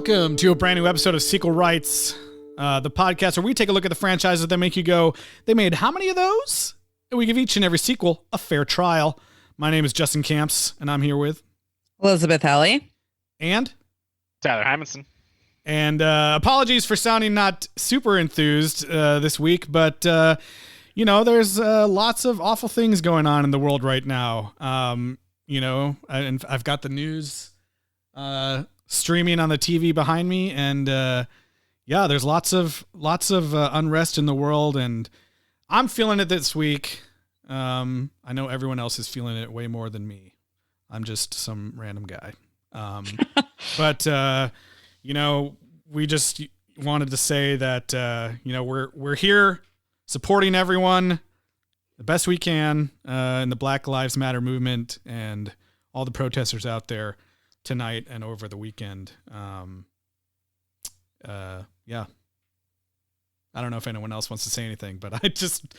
Welcome to a brand new episode of Sequel Rights, the podcast where we take a look at the franchises that make you go, they made how many of those? And we give each and every sequel a fair trial. My name is Jordan Kamps, and I'm here with Elizabeth Helly and Tyler Hymanson. And apologies for sounding not super enthused this week, but there's lots of awful things going on in the world right now. And I've got the news streaming on the TV behind me, and there's lots of unrest in the world, and I'm feeling it this week. I know everyone else is feeling it way more than me. I'm just some random guy. But we just wanted to say that we're here supporting everyone the best we can in the Black Lives Matter movement and all the protesters out there tonight and over the weekend. I don't know if anyone else wants to say anything, but I just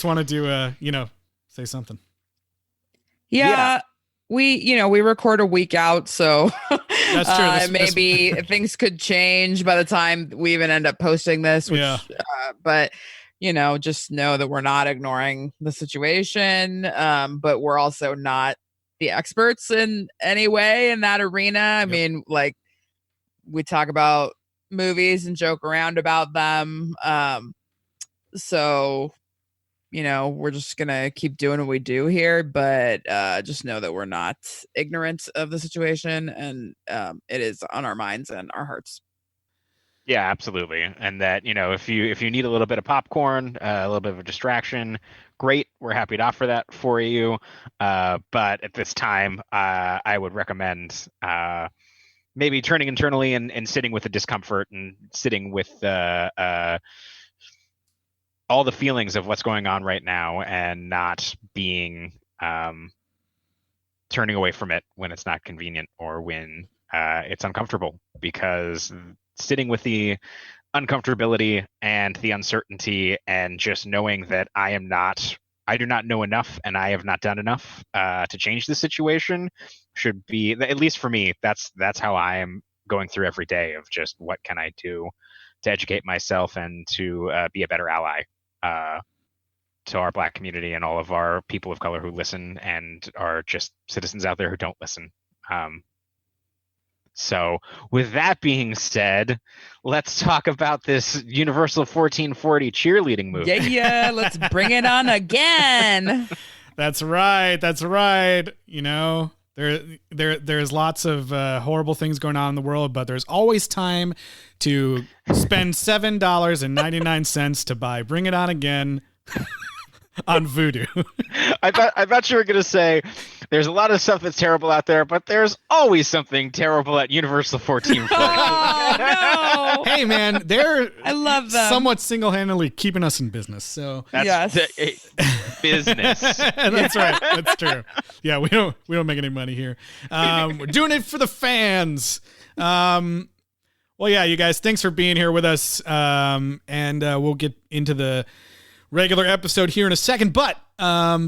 wanted to say something. Yeah. We record a week out, so that's true. Maybe things could change by the time we even end up posting this. But just know that we're not ignoring the situation, but we're also not the experts in any way in that arena. I mean, like, we talk about movies and joke around about them. So we're just going to keep doing what we do here, but just know that we're not ignorant of the situation, and it is on our minds and our hearts. Yeah, absolutely. And that, if you need a little bit of popcorn, a little bit of a distraction, great. We're happy to offer that for you. But at this time, I would recommend maybe turning internally and sitting with the discomfort and sitting with all the feelings of what's going on right now, and not being turning away from it when it's not convenient or when it's uncomfortable, because sitting with the uncomfortability and the uncertainty and just knowing that I do not know enough and I have not done enough to change the situation should be, at least for me, that's how I am going through every day, of just what can I do to educate myself and to be a better ally to our Black community and all of our people of color who listen and are just citizens out there who don't listen. So with that being said, let's talk about this Universal 1440 cheerleading movie. Yeah, let's bring it on again. That's right. There's lots of horrible things going on in the world, but there's always time to spend $7.99 to buy Bring It On Again on Vudu. I thought you were going to say there's a lot of stuff that's terrible out there, but there's always something terrible at Universal 1440. Oh, no. Hey, man, I love them. Somewhat single-handedly keeping us in business. So that's business. That's right. That's true. Yeah, we don't make any money here. We're doing it for the fans. Well, yeah, you guys, thanks for being here with us. And we'll get into the regular episode here in a second. But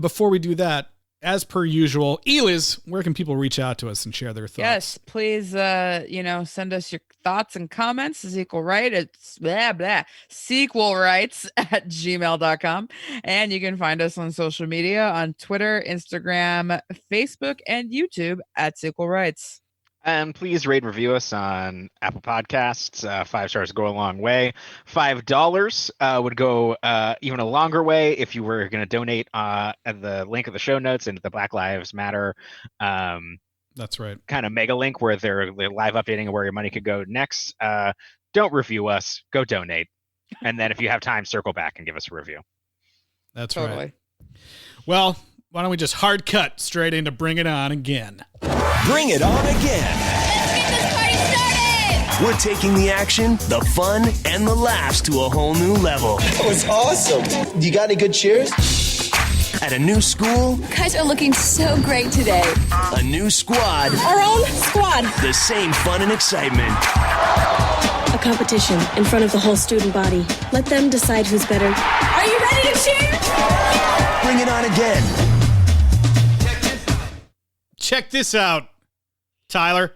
before we do that, as per usual, Eliz, where can people reach out to us and share their thoughts? Yes, please, send us your thoughts and comments. Sequel Right. It's sequelrights@gmail.com. And you can find us on social media on Twitter, Instagram, Facebook, and YouTube at Sequel Rights. And please rate and review us on Apple Podcasts. 5 stars go a long way. $5 would go even a longer way if you were going to donate at the link of the show notes into the Black Lives Matter. That's right. Kind of mega link where they're live updating where your money could go next. Don't review us. Go donate. And then if you have time, circle back and give us a review. That's totally right. Well, why don't we just hard cut straight into Bring It On Again. Bring it on again. Let's get this party started. We're taking the action, the fun, and the laughs to a whole new level. That was awesome. You got any good cheers? At a new school. You guys are looking so great today. A new squad. Our own squad. The same fun and excitement. A competition in front of the whole student body. Let them decide who's better. Are you ready to cheer? Bring it on again. Check this out, Tyler.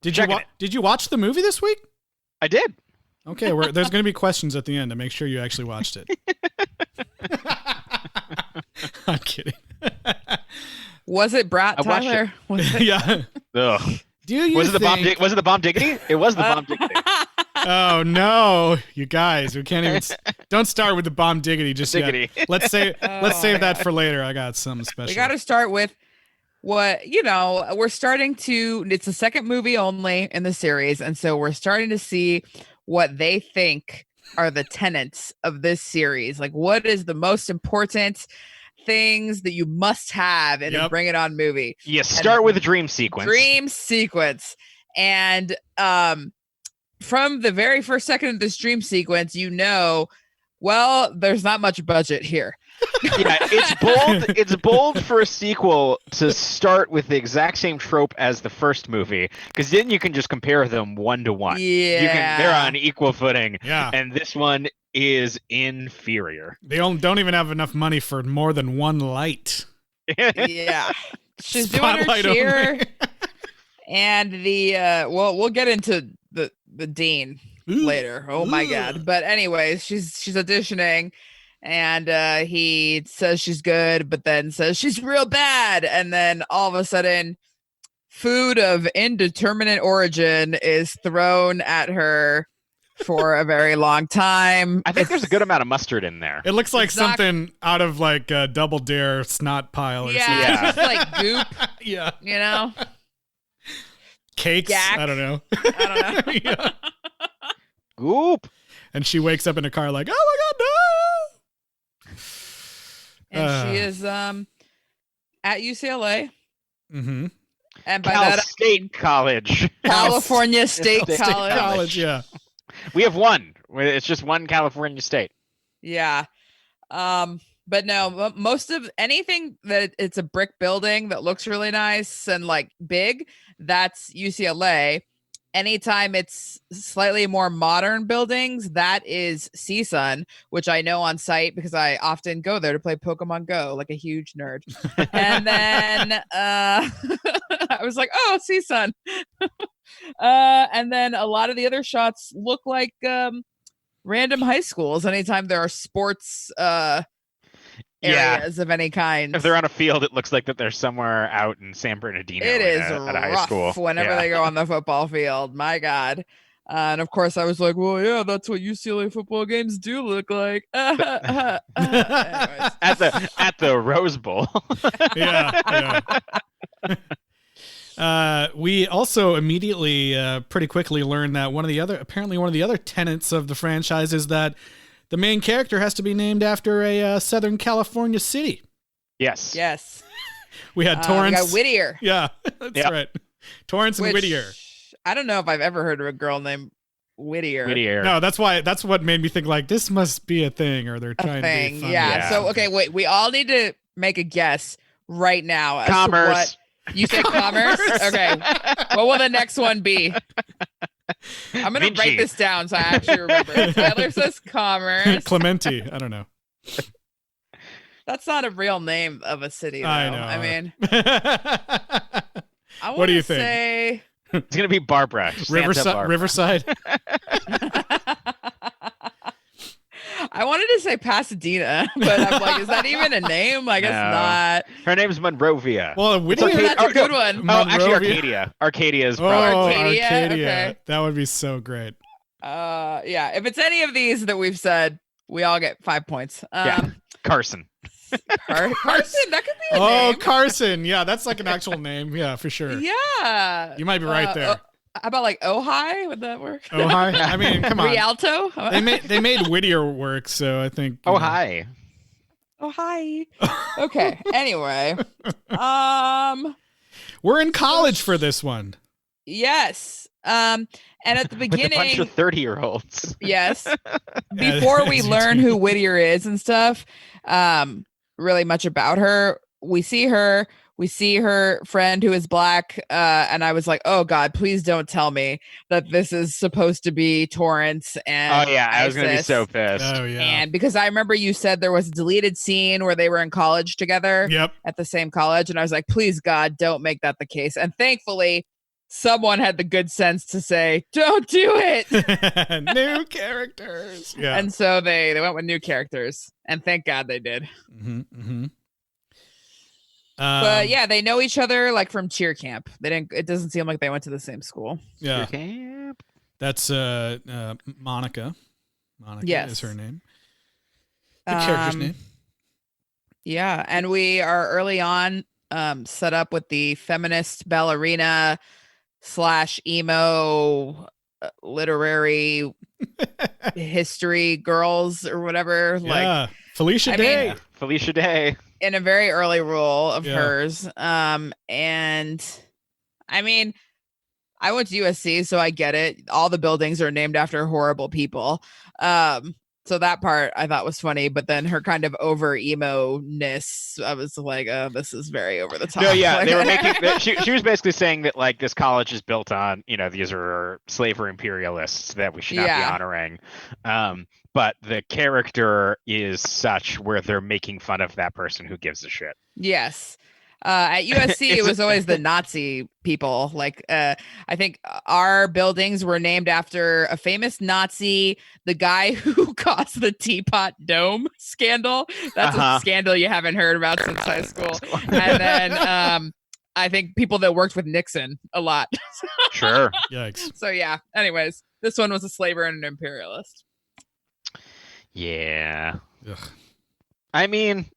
Did you watch the movie this week? I did. Okay, there's going to be questions at the end to make sure you actually watched it. I'm kidding. Was it Brat Tyler? Was it? Yeah. Ugh. Was it the bomb diggity? It was the bomb diggity. Oh no, you guys, we can't even. Don't start with the bomb diggity just diggity. yet. Let's save that for later. I got something special. We got to start with we're starting to. It's the second movie only in the series, and so we're starting to see what they think are the tenets of this series. Like, what is the most important things that you must have in a Bring It On movie? You start with a dream sequence. And from the very first second of this dream sequence, well, there's not much budget here. Yeah, it's bold. It's bold for a sequel to start with the exact same trope as the first movie, because then you can just compare them 1-to-1. Yeah, they're on equal footing. Yeah, and this one is inferior. They don't even have enough money for more than one light. Yeah, she's doing her cheer, and we'll get into the dean later. Oh my god! But anyways, she's auditioning. And he says she's good, but then says she's real bad. And then all of a sudden, food of indeterminate origin is thrown at her for a very long time. I think there's a good amount of mustard in there. It looks like something out of like a Double Dare snot pile or something. Yeah, it's just like goop. Yeah. You know? Cakes? Gack. I don't know. Yeah. Goop. And she wakes up in a car like, oh my God, no! And she is at UCLA. Mm-hmm. And by Cal State College. California State College. Yeah. We have one. It's just one California state. Yeah. But no, most of anything that it's a brick building that looks really nice and like big, that's UCLA. Anytime it's slightly more modern buildings, that is CSUN, which I know on site because I often go there to play Pokemon Go, like a huge nerd. And then I was like, oh, CSUN. And then a lot of the other shots look like random high schools anytime there are sports areas of any kind. If they're on a field, it looks like that they're somewhere out in San Bernardino. It is at a high school. Whenever they go on the football field. My God. And of course, I was like, well, yeah, that's what UCLA football games do look like. Anyways. At the Rose Bowl. Yeah. We also immediately, pretty quickly learned that one of the other tenets of the franchise is that the main character has to be named after a Southern California city. Yes. We had Torrance. We got Whittier. Yeah, that's right. Torrance and Whittier. I don't know if I've ever heard of a girl named Whittier. No, that's what made me think like this must be a thing, or they're trying to be funny. Yeah. So okay, wait. We all need to make a guess right now. As Commerce. To what you say commerce? Okay. What will the next one be? I'm going to write this down so I actually remember. Tyler says commerce. Clementi. I don't know. That's not a real name of a city, though. I know. I mean, what do you think? It's going to be Barbara. Riverside. I wanted to say Pasadena, but I'm like, is that even a name? I guess not. Her name's Monrovia. Well, that's a good one. Oh, actually, Arcadia. Arcadia is probably. Arcadia. Okay. That would be so great. Yeah. If it's any of these that we've said, we all get 5 points. Carson. Carson, that could be a name. Oh, Carson. Yeah, that's like an actual name. Yeah, for sure. Yeah. You might be right there. How about like Ojai? Would that work? Ojai? I mean, come on. Rialto? They made Whittier work, so I think. Hi. Okay. Anyway, we're in college for this one. Yes. And at the beginning, with a bunch of 30-year-olds. Yes. Before we learn who Whittier is and stuff, really much about her, we see her friend who is black, and I was like, oh God, please don't tell me that this is supposed to be Torrance and oh yeah, Isis. I was gonna be so pissed. Oh yeah. And because I remember you said there was a deleted scene where they were in college together. Yep. At the same college, and I was like, please God, don't make that the case. And thankfully someone had the good sense to say, don't do it. New characters. Yeah. And so they went with new characters, and thank God they did. But yeah, they know each other like from cheer camp. It doesn't seem like they went to the same school. Yeah. Cheer camp. That's Monica. Monica Yes. is her name. The character's name. Yeah, and we are early on set up with the feminist ballerina / emo literary history girls or whatever. Yeah. Felicia I Day. mean, Felicia Day. in a very early role of Yeah. hers. And I mean, I went to USC, so I get it. All the buildings are named after horrible people. So that part I thought was funny, but then her kind of over emo-ness, I was like, oh, this is very over the top. No, yeah, Like- they were making. She was basically saying that like this college is built on, these are slaver imperialists that we should not be Yeah. honoring. But the character is such where they're making fun of that person who gives a shit. Yes. At USC, it was always the Nazi people. Like, I think our buildings were named after a famous Nazi, the guy who caused the Teapot Dome scandal. That's a scandal you haven't heard about since high school. And then I think people that worked with Nixon a lot. Sure. Yikes. So, yeah. Anyways, this one was a slaver and an imperialist. Yeah. Ugh. I mean,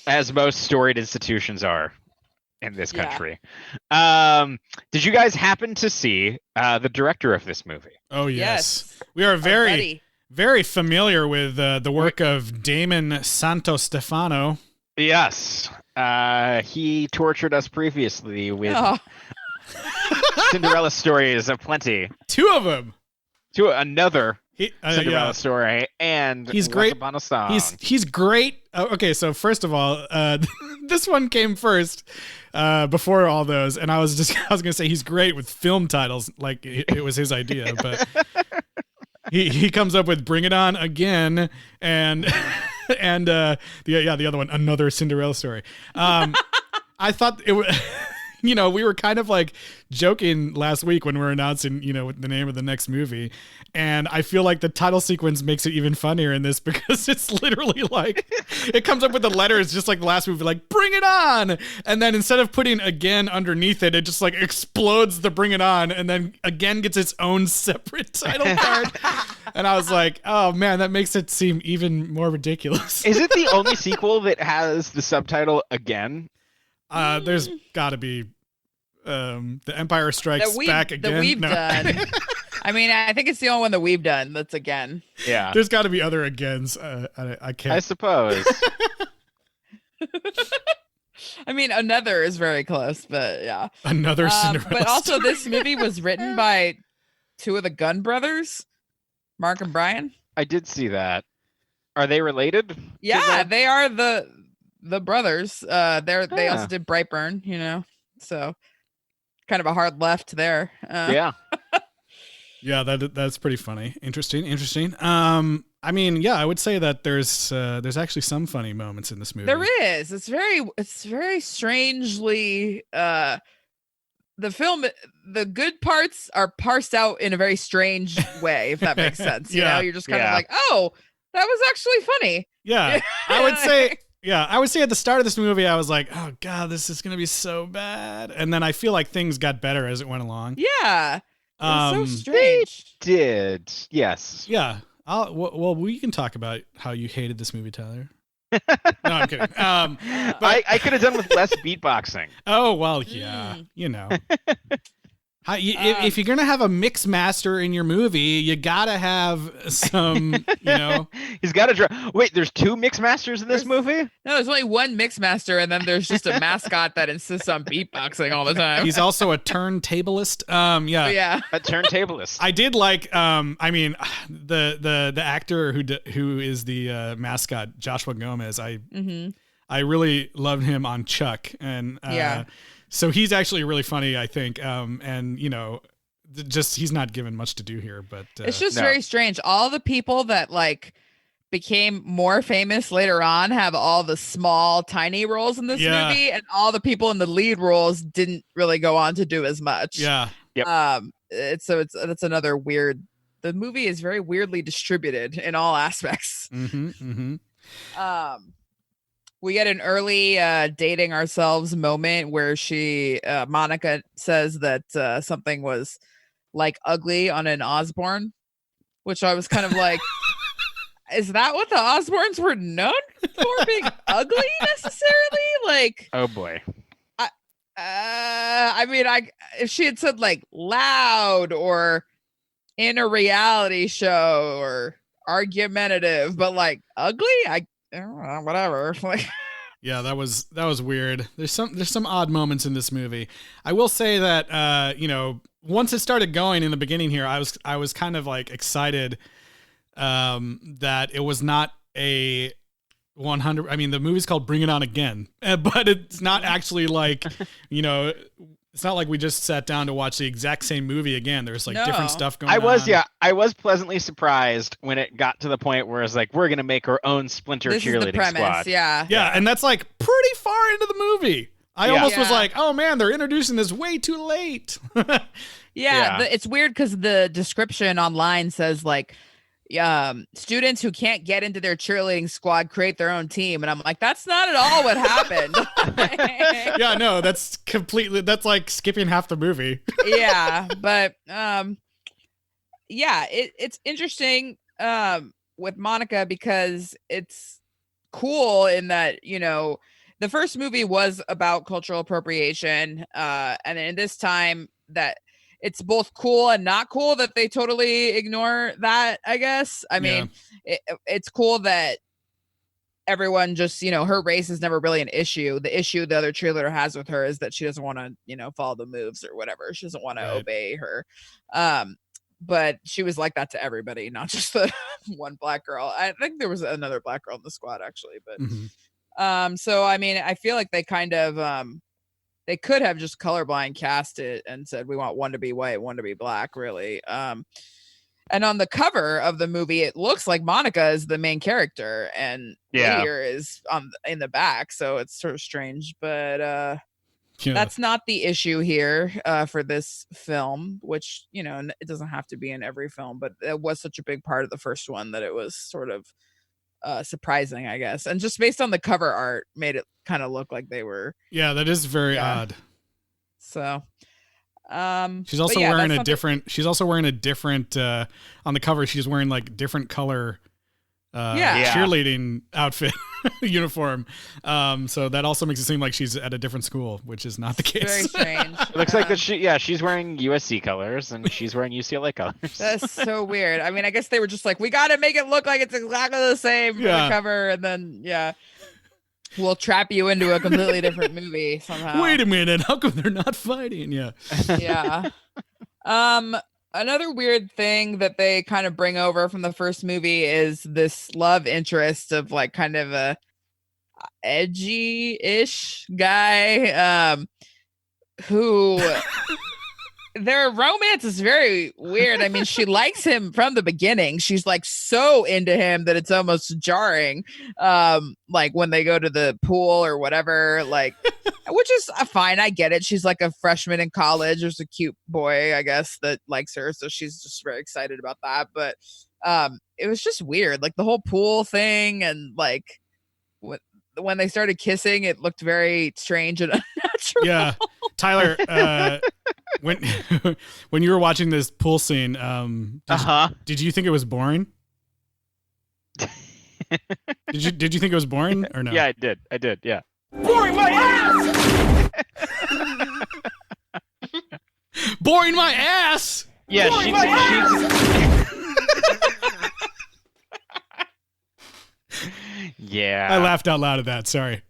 as most storied institutions are in this Yeah. country. Did you guys happen to see the director of this movie? Oh, yes. Yes. We are Our very, buddy. very familiar with the work of Damon Santostefano. Yes. He tortured us previously with Oh, Cinderella stories aplenty. Two of them. To another Cinderella Yeah. story, and He's Once great. Upon a Song. He's great. Okay, so first of all, this one came first before all those, and I was gonna say he's great with film titles, like it was his idea, but he comes up with "Bring It On Again" and the other one, Another Cinderella Story. I thought it was. We were kind of like joking last week when we were announcing, the name of the next movie. And I feel like the title sequence makes it even funnier in this because it's literally like, it comes up with the letters just like the last movie, like, "Bring it on." And then instead of putting "again" underneath it, it just like explodes the "Bring It On." And then "Again" gets its own separate title card. And I was like, oh man, that makes it seem even more ridiculous. Is it the only sequel that has the subtitle "Again"? There's got to be The Empire Strikes Back Again. that we've No. done. I mean, I think it's the only one that we've done that's again. Yeah, There's got to be other agains. I can't. I suppose. I mean, Another is very close, but yeah. Another Cinderella. But also, story. this movie was written by two of the Gunn brothers, Mark and Brian. I did see that. Are they related? to Yeah, that? they are the brothers. They Ah. also did Brightburn, so kind of a hard left there. Yeah. Yeah, that's pretty funny. Interesting. I mean, yeah, I would say that there's actually some funny moments in this movie. There is. It's very strangely the film, the good parts are parsed out in a very strange way, if that makes sense. Yeah. You're just kind Yeah. of like, oh, that was actually funny. Yeah, I would say. Yeah, I would say at the start of this movie, I was like, oh god, this is gonna be so bad. And then I feel like things got better as it went along. Yeah. It was so Um, strange. Did yes. Yeah. Well, we can talk about how you hated this movie, Tyler. No, I'm kidding. But I could have done with less beatboxing. oh well, yeah. If you're gonna have a mix master in your movie, you gotta have some. He's got to draw. Wait, there's two mix masters in this movie? No, there's only one mix master, and then there's just a mascot that insists on beatboxing all the time. He's also a turntablist. Yeah. Yeah. A turntablist. I did like. I mean, the actor who is the mascot, Joshua Gomez. I really loved him on Chuck, and Yeah. So he's actually really funny, I think. And just he's not given much to do here, but It's just No. very strange. All the people that like became more famous later on have all the small, tiny roles in this movie, and all the people in the lead roles didn't really go on to do as much. Yeah. Yep. That's another weird. The movie is very weirdly distributed in all aspects. We get an early dating ourselves moment where Monica says that something was like ugly on an Osborne, which I was kind of like, is that what the Osbournes were known for, being ugly necessarily? Like, oh boy. I mean, if she had said like loud or in a reality show or argumentative, but like ugly, I don't know, whatever. Like, yeah, that was weird. There's some odd moments in this movie. I will say that once it started going in the beginning here, I was kind of like excited that it was not a 100. I mean, the movie's called Bring It On Again, but it's not actually like, it's not like we just sat down to watch the exact same movie again. There's like different stuff going on. I was pleasantly surprised when it got to the point where it's like, we're going to make our own Splinter cheerleading squad. Yeah. And that's like pretty far into the movie. I almost was like, oh man, they're introducing this way too late. It's weird because the description online says like, students who can't get into their cheerleading squad create their own team, and I'm like, that's not at all what happened. Yeah, no, that's like skipping half the movie. Yeah, but it's interesting with Monica because it's cool in that the first movie was about cultural appropriation, and in this time that it's both cool and not cool that they totally ignore that, I guess. I mean, it's cool that everyone just, her race is never really an issue. The issue the other cheerleader has with her is that she doesn't want to, follow the moves or whatever. She doesn't want to obey her. But she was like that to everybody, not just the one black girl. I think there was another black girl in the squad actually, but so, I mean, I feel like they kind of, they could have just colorblind cast it and said, we want one to be white, one to be black, really. And on the cover of the movie, it looks like Monica is the main character and Whittier is in the back. So it's sort of strange, but that's not the issue here for this film, which, it doesn't have to be in every film, but it was such a big part of the first one that it was sort of surprising, I guess. And just based on the cover art made it kind of look like they were. Yeah, that is very odd. So she's also wearing a different on the cover she's wearing like different color cheerleading outfit uniform, so that also makes it seem like she's at a different school, which is not the case. Very strange. It looks like that she's wearing USC colors and she's wearing UCLA colors. That's so weird. I mean, I guess they were just like, we got to make it look like it's exactly the same for the cover, and then we'll trap you into a completely different movie somehow. Wait a minute, how come they're not fighting? Yeah. Another weird thing that they kind of bring over from the first movie is this love interest of like kind of a edgy-ish guy who their romance is very weird. I mean, she likes him from the beginning. She's like so into him that it's almost jarring. Like when they go to the pool or whatever, like, which is fine. I get it. She's like a freshman in college. There's a cute boy, I guess, that likes her. So she's just very excited about that. But it was just weird. Like the whole pool thing and like when they started kissing, it looked very strange and unnatural. Yeah. Tyler, when you were watching this pool scene, did you think it was boring? Did you think it was boring or no? Yeah, I did. Yeah. Boring my ass! Boring my ass! Yeah, Boring my ass! Yeah. I laughed out loud at that. Sorry.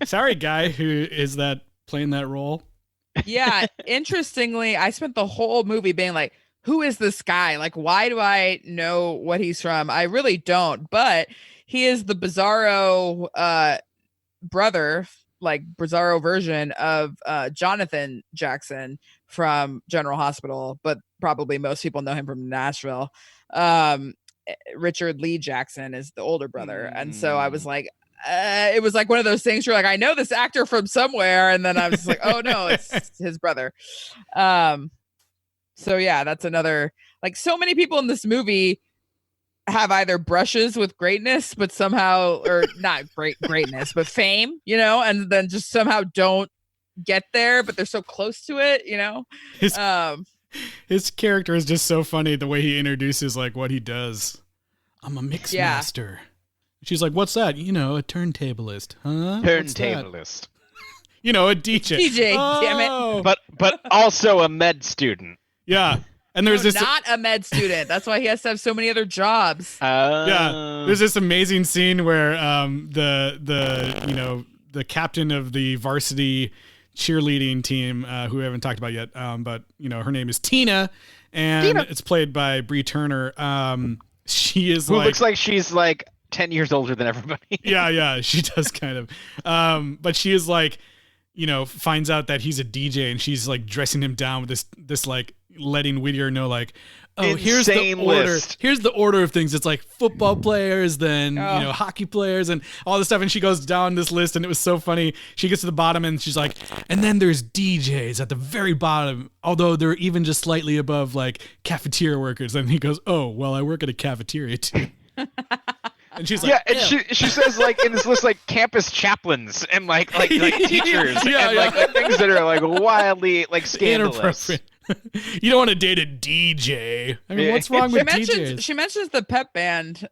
Sorry, guy who is that playing that role. Yeah. Interestingly, I spent the whole movie being like, who is this guy? Like, why do I know what he's from? I really don't, but he is the Bizarro brother, like Bizarro version of Jonathan Jackson from General Hospital, but probably most people know him from Nashville. Richard Lee Jackson is the older brother. And so I was like, it was like one of those things where like, I know this actor from somewhere. And then I was like, oh no, it's his brother. So yeah, that's another, like, so many people in this movie have either brushes with greatness, but somehow, or not greatness, but fame, you know, and then just somehow don't get there, but they're so close to it, you know. His character is just so funny, the way he introduces like what he does. I'm a mix master. She's like, what's that? You know, a turntablist, huh? Turntablist. You know, a DJ. DJ, damn it. But also a med student. Yeah. And there's this not a med student. That's why he has to have so many other jobs. Yeah. There's this amazing scene where the captain of the varsity cheerleading team, who we haven't talked about yet, but you know, her name is Tina, and it's played by Brie Turner. She is who looks like she's like 10 years older than everybody. yeah, she does kind of. But she is like, you know, finds out that he's a DJ, and she's like dressing him down with this like letting Whittier know like, oh, here's the order. List. Here's the order of things. It's like football players, then you know, hockey players, and all this stuff. And she goes down this list, and it was so funny. She gets to the bottom, and she's like, and then there's DJs at the very bottom, although they're even just slightly above like cafeteria workers. And he goes, oh, well, I work at a cafeteria too. And she's like, yeah, and she says like in this list like campus chaplains and like teachers and like things that are like wildly like scandalous. You don't want to date a DJ. I mean, what's wrong with DJs? She mentions the pep band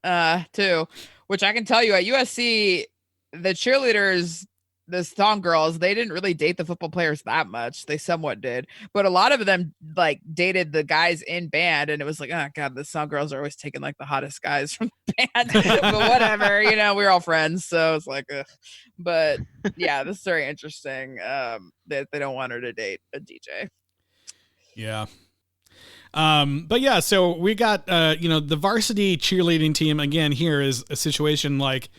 too, which I can tell you at USC, the cheerleaders, the song girls, they didn't really date the football players that much. They somewhat did, but a lot of them like dated the guys in band, and it was like, oh god, the song girls are always taking like the hottest guys from the band. But whatever, you know, we're all friends, so it's like, ugh. But yeah, this is very interesting. That they don't want her to date a DJ. Yeah. But yeah, so we got, the varsity cheerleading team again here is a situation like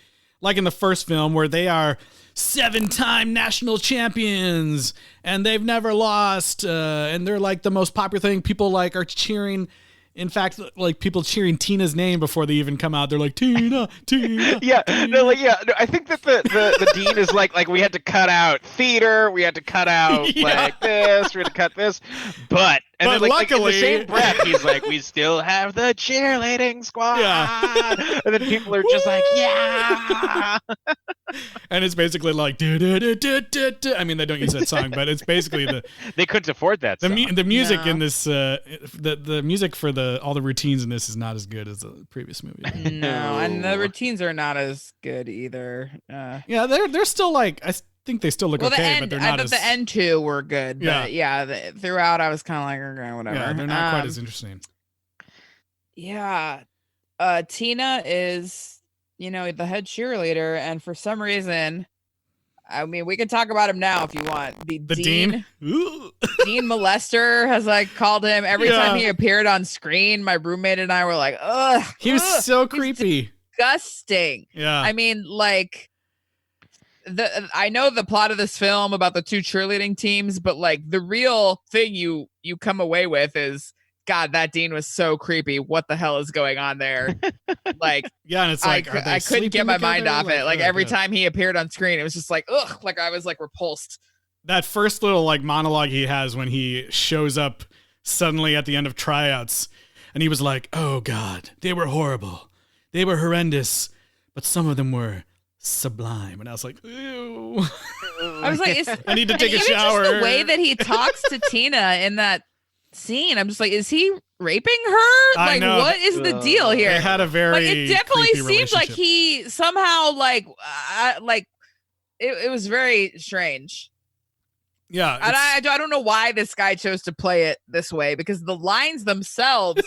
in the first film where they are 7-time national champions and they've never lost. And they're like the most popular thing. People like are cheering. In fact, like people cheering Tina's name before they even come out. They're like, Tina. Yeah, Tina. no, like, yeah. No, I think that the dean is like we had to cut out theater, we had to cut out like this, we had to cut this, but then like in the same breath, he's like, we still have the cheerleading squad. Yeah. And then people are just like, yeah. And it's basically like, I mean, they don't use that song, but it's basically they couldn't afford that song. The music in this, the music for all the routines in this is not as good as the previous movie. No, and the routines are not as good either. Yeah, they're still like, I think they still look okay, but they're not as... the end two were good, but throughout I was kind of like, okay, whatever. Yeah, they're not quite as interesting. Yeah. Tina is, you know, the head cheerleader, and for some reason, I mean, we can talk about him now if you want. The Dean Dean Molester has like called him every time he appeared on screen. My roommate and I were like, ugh. He was so creepy. Disgusting. Yeah. I mean, like, I know the plot of this film about the two cheerleading teams, but like the real thing you come away with is, God, that Dean was so creepy. What the hell is going on there? Like, yeah, and it's like I couldn't get my mind off it. Like every time he appeared on screen, it was just like, ugh, like I was like repulsed. That first little like monologue he has when he shows up suddenly at the end of tryouts, and he was like, "Oh God, they were horrible, they were horrendous, but some of them were sublime." And I was like, "Ew." I was like, I need to take a shower. Just the way that he talks to Tina in that scene, I'm just like, is he raping her? Like, what is the deal here? They had a very like, it definitely seems like he somehow like it was very strange. Yeah, and I don't know why this guy chose to play it this way, because the lines themselves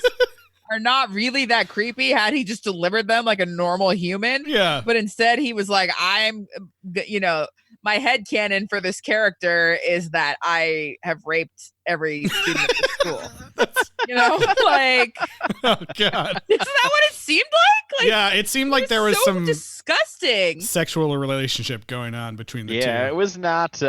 are not really that creepy had he just delivered them like a normal human. Yeah, but instead he was like, I'm, you know, my headcanon for this character is that I have raped every student at the school. You know, like, oh God, isn't that what it seemed like? Yeah, it seemed like there was so some disgusting sexual relationship going on between the two. Yeah, it was not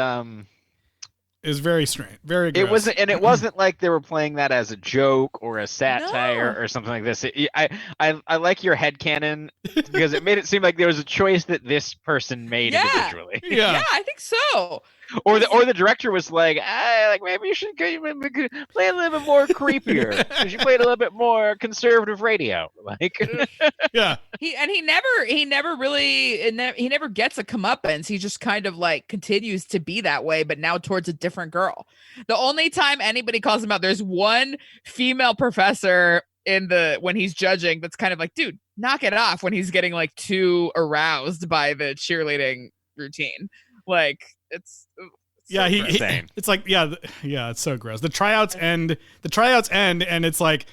is very strange, very gross. It wasn't like they were playing that as a joke or a satire or something like this. I like your headcanon because it made it seem like there was a choice that this person made individually. Yeah, I think so. Or the director was like, maybe you should play a little bit more creepier. You should play a little bit more conservative radio. Yeah. He never gets a comeuppance. He just kind of like continues to be that way, but now towards a different girl. The only time anybody calls him out, there's one female professor when he's judging that's kind of like, dude, knock it off, when he's getting like too aroused by the cheerleading routine. Like it's it's like it's so gross. The tryouts end and it's like,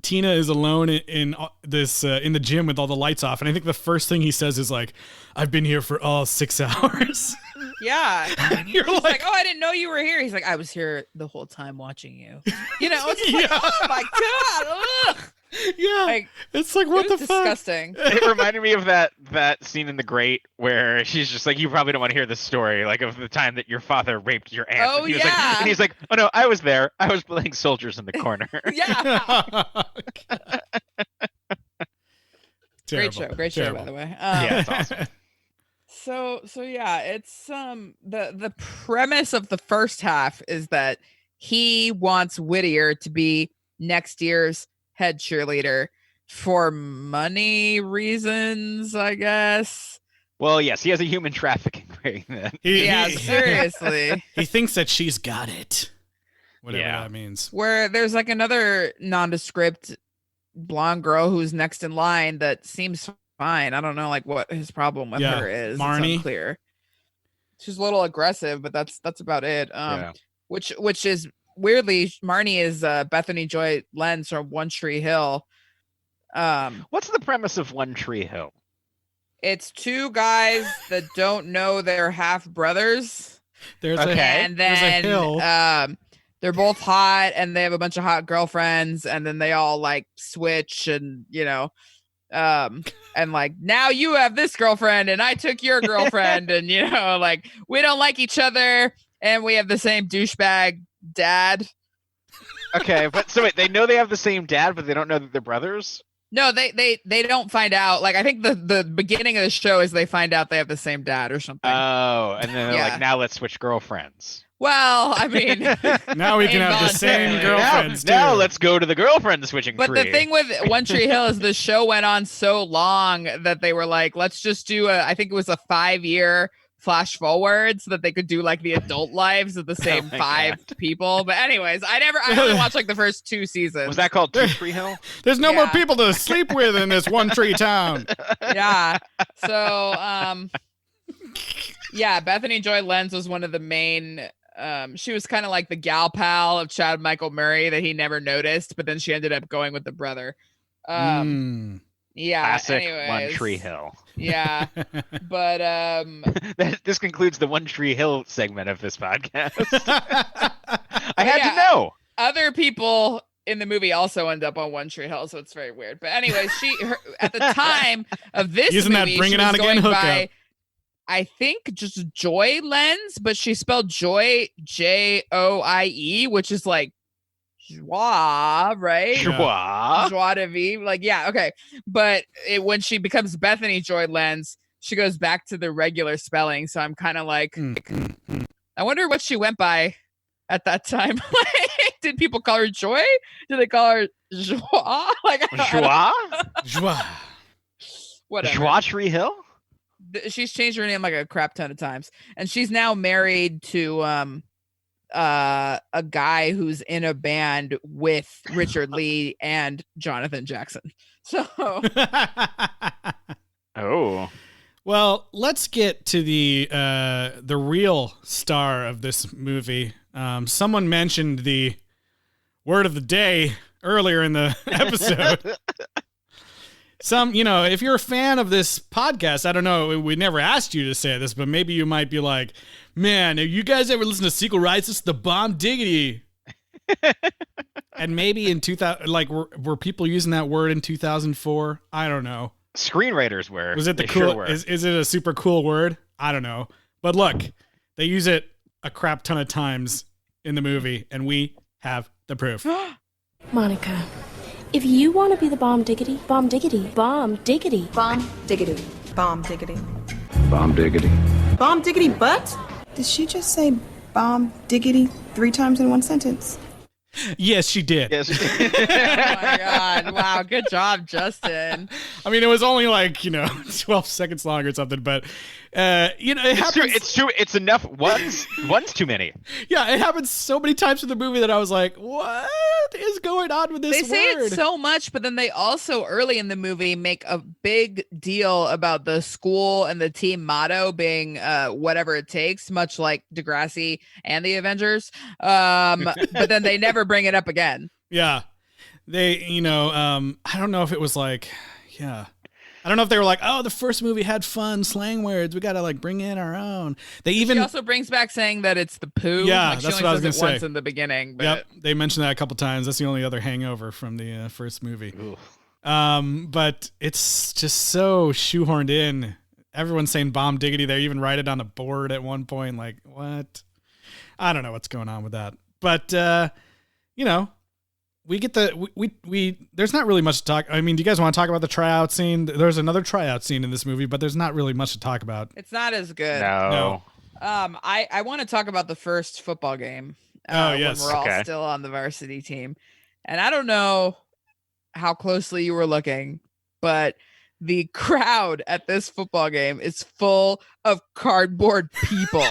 Tina is alone in the gym with all the lights off, and I think the first thing he says is like, I've been here for all 6 hours. Yeah. And you're like, oh, I didn't know you were here. He's like, I was here the whole time watching you. It's like, oh my God. Ugh. Yeah, like, it's like, what the disgusting. fuck? It reminded me of that scene in The Great where she's just like, you probably don't want to hear the story, like of the time that your father raped your aunt. Oh, and he's like, oh no, I was there. I was playing soldiers in the corner. Yeah. Great show, by the way. Yeah, it's awesome. So yeah, it's the premise of the first half is that he wants Whittier to be next year's head cheerleader for money reasons, I guess. Well, yes, he has a human trafficking ring then. Seriously. He thinks that she's got it. Whatever that means. Where there's like another nondescript blonde girl who's next in line that seems fine. I don't know like what his problem with her is. Marnie. It's unclear. She's a little aggressive, but that's about it. Which is weirdly, Marnie is Bethany Joy Lenz from One Tree Hill. What's the premise of One Tree Hill? It's two guys that don't know they're half brothers. There's and then a hill. They're both hot and they have a bunch of hot girlfriends, and then they all like switch and and like, now you have this girlfriend and I took your girlfriend and like we don't like each other and we have the same douchebag dad. Okay, but so wait, they know they have the same dad, but they don't know that they're brothers? No, they don't find out. Like, I think the beginning of the show is they find out they have the same dad or something. Oh, and then they're like, now let's switch girlfriends. Well, I mean, now we can have the same girlfriends too. Now let's go to the girlfriend switching tree. But the thing with One Tree Hill is the show went on so long that they were like, let's just do I think it was a 5-year flash forward so that they could do like the adult lives of the same five people. But anyways, I only watched like the first 2 seasons. Was that called Two Tree Hill? There's no more people to sleep with in this One Tree town. Yeah. So, Bethany Joy Lenz was one of the main. She was kind of like the gal pal of Chad Michael Murray that he never noticed, but then she ended up going with the brother. Yeah. Classic anyways. One Tree Hill. Yeah. But this concludes the One Tree Hill segment of this podcast. I had to know. Other people in the movie also end up on One Tree Hill, so it's very weird. But anyway, at the time of this using movie, that Bring she It was On Again going hookup. by, I think, just Joy Lenz, but she spelled Joy Joie, which is like joie, right? Joie de vivre. Like, yeah, okay. But when she becomes Bethany Joy Lenz, she goes back to the regular spelling. So I'm kind of like, I wonder what she went by at that time. Did people call her Joy? Did they call her Joie? Like, Joie? Whatever. Joie Tree Hill? She's changed her name like a crap ton of times, and she's now married to a guy who's in a band with Richard Lee and Jonathan Jackson. So well, let's get to the real star of this movie. Someone mentioned the word of the day earlier in the episode. If you're a fan of this podcast, I don't know, we never asked you to say this, but maybe you might be like, man, have you guys ever listened to Sequel Rights? It's the bomb diggity. And maybe in 2000, like, were people using that word in 2004? I don't know. Screenwriters were. Was it the cool? Is it a super cool word? I don't know. But look, they use it a crap ton of times in the movie, and we have the proof. Monica, if you want to be the bomb diggity, bomb diggity, bomb diggity, Bomb diggity. Bomb diggity. Bomb diggity. Bomb diggity butt? Did she just say bomb diggity 3 times in one sentence? Yes, she did. Yes. Oh my God. Wow. Good job, Justin. I mean, it was only like, 12 seconds long or something, but, it happens. True. It's true. It's enough. One's too many. Yeah, it happens so many times in the movie that I was like, what is going on with this They say word? it so much, but then they also early in the movie make a big deal about the school and the team motto being whatever it takes, much like Degrassi and the Avengers. But then they never bring it up again. Yeah. They, I don't know if it was like, yeah. I don't know if they were like, oh, the first movie had fun slang words. We got to like bring in our own. She also brings back saying that it's the poo. Yeah, like, that's she what I only was says gonna it once say. in the beginning. But Yep, they mentioned that a couple times. That's the only other hangover from the first movie. But it's just so shoehorned in. Everyone's saying bomb diggity. They even write it on a board at one point. Like, what? I don't know what's going on with that. But, we get there's not really much to talk. I mean, do you guys want to talk about the tryout scene? There's another tryout scene in this movie, but there's not really much to talk about. it's not as good. No. I want to talk about the first football game. Oh, yes. When we're all still on the varsity team. And I don't know how closely you were looking, but the crowd at this football game is full of cardboard people.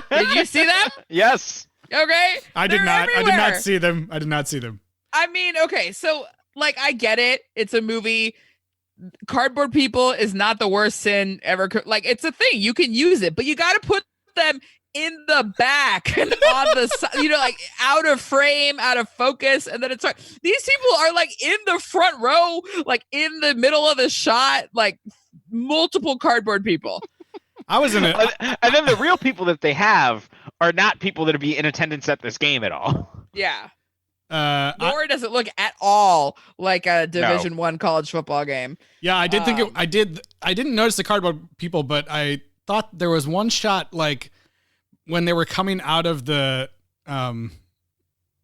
Did you see them? Yes. Okay. I did not Everywhere. see them. I did not see them. I mean, okay, so like I get it. It's a movie. Cardboard people is not the worst sin ever. Like it's a thing. You can use it, but you got to put them in the back and on the side, like out of frame, out of focus. And then it's like, these people are like in the front row, like in the middle of the shot, like multiple cardboard people. I was in it. And then the real people that they have are not people that would be in attendance at this game at all. Yeah. Nor does it look at all like a Division I college football game. Yeah, I did think I didn't notice the cardboard people, but I thought there was one shot like when they were coming out of the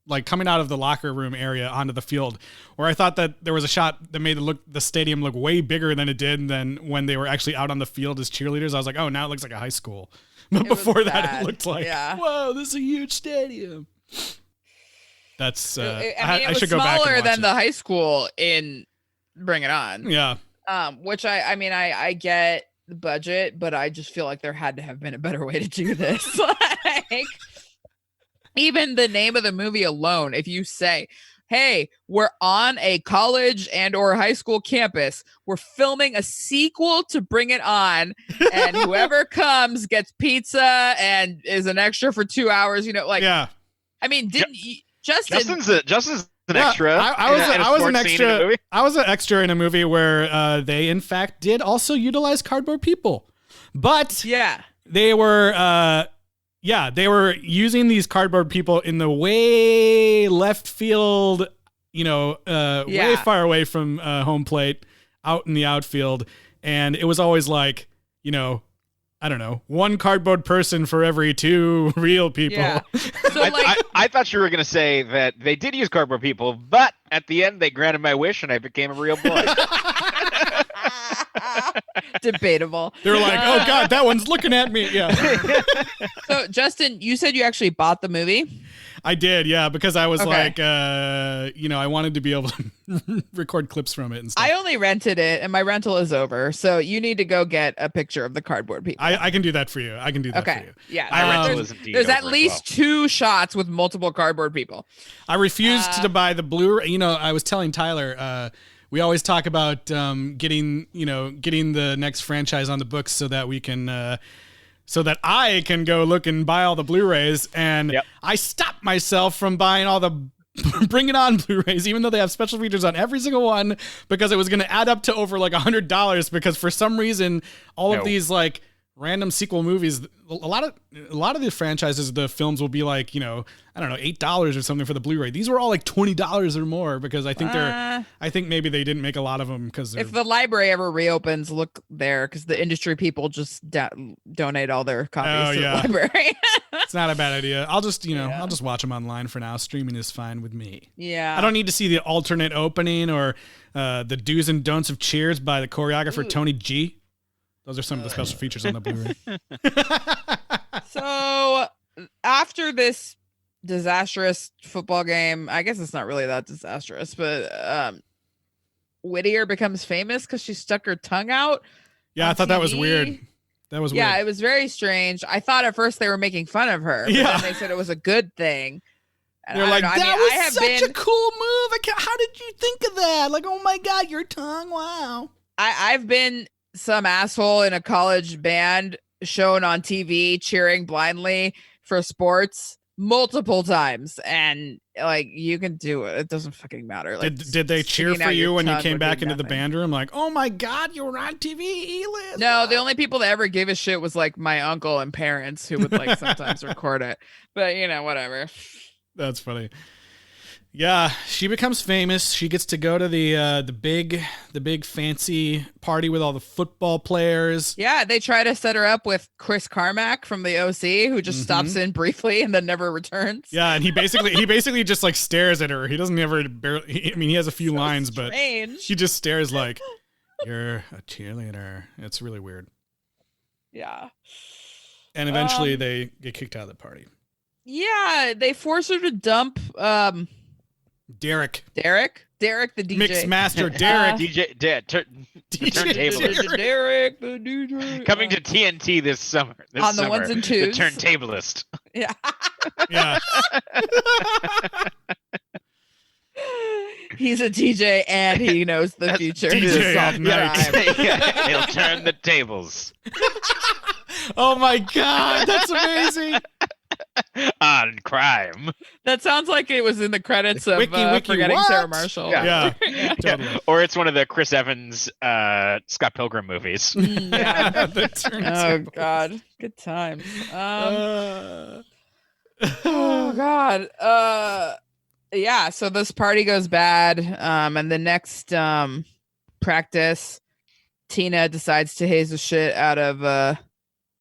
locker room area onto the field, where I thought that there was a shot that made the stadium look way bigger than it did than when they were actually out on the field as cheerleaders. I was like, oh, now it looks like a high school. But before that, it looked like, whoa, this is a huge stadium. That's I should go back and smaller watch than it. the high school in Bring It On. Yeah. Which I get the budget, but I just feel like there had to have been a better way to do this. Like, even the name of the movie alone, if you say, hey, we're on a college and or high school campus, we're filming a sequel to Bring It On, and whoever comes gets pizza and is an extra for 2 hours, yeah. I mean, Justin's an extra. I was an extra. I was an extra in a movie where they in fact did also utilize cardboard people, but they were they were using these cardboard people in the way left field, way far away from home plate, out in the outfield, and it was always like, I don't know, one cardboard person for every 2 real people. Yeah. So I thought you were going to say that they did use cardboard people, but at the end they granted my wish and I became a real boy. Debatable. They're like, oh God, that one's looking at me. Yeah. So Justin, you said you actually bought the movie? I did, yeah, because I was like, I wanted to be able to record clips from it and stuff. I only rented it, and my rental is over, so you need to go get a picture of the cardboard people. I can do that for you. I can do that for you. Yeah, there's at least 2 shots with multiple cardboard people. I refused to buy the Blu-ray. I was telling Tyler, we always talk about getting the next franchise on the books so that we can. So that I can go look and buy all the Blu-rays, and I stopped myself from buying all the Bring It On Blu-rays, even though they have special features on every single one, because it was going to add up to over like $100. Because for some reason, all of these like random sequel movies. A lot of the franchises, the films will be like, I don't know, $8 or something for the Blu-ray. These were all like $20 or more because I think maybe they didn't make a lot of them because if the library ever reopens, look there because the industry people just donate all their copies to the library. It's not a bad idea. I'll just, I'll just watch them online for now. Streaming is fine with me. Yeah. I don't need to see the alternate opening or the do's and don'ts of Cheers by the choreographer Tony G. Those are some of the special features on the Blu-ray. So after this disastrous football game, I guess it's not really that disastrous, but Whittier becomes famous because she stuck her tongue out. Yeah, I thought that was weird. That was weird. Yeah, it was very strange. I thought at first they were making fun of her, but then they said it was a good thing. And they're like, that was such a cool move. How did you think of that? Like, oh my God, your tongue. Wow. I've been some asshole in a college band shown on TV cheering blindly for sports multiple times, and like you can do it. It doesn't fucking matter. Like, did they cheer for you when you came back into the band room? Like, oh my God, you were on TV, E-list. No, the only people that ever gave a shit was like my uncle and parents who would like sometimes record it. But whatever. That's funny. Yeah, she becomes famous. She gets to go to the big fancy party with all the football players. Yeah, they try to set her up with Chris Carmack from the OC, who just stops in briefly and then never returns. Yeah, and he basically just like stares at her. He doesn't ever he has a few lines, strange. But he just stares like, "You're a cheerleader." It's really weird. Yeah. And eventually they get kicked out of the party. Yeah, they force her to dump Derek, the DJ. Mix Master Derek. DJ turntablist. Derek, the DJ. Coming to TNT this summer. On the ones and twos. The turntablist. Yeah. Yeah. He's a DJ and he knows the future. DJ at night. He'll turn the tables. Oh my God, that's amazing. On crime. That sounds like it was in the credits of Forgetting what? Sarah Marshall. Yeah. Totally. Or it's one of the Chris Evans Scott Pilgrim movies. Yeah. Oh God, good times. Oh God. Yeah, so this party goes bad, and the next practice, Tina decides to haze the shit out of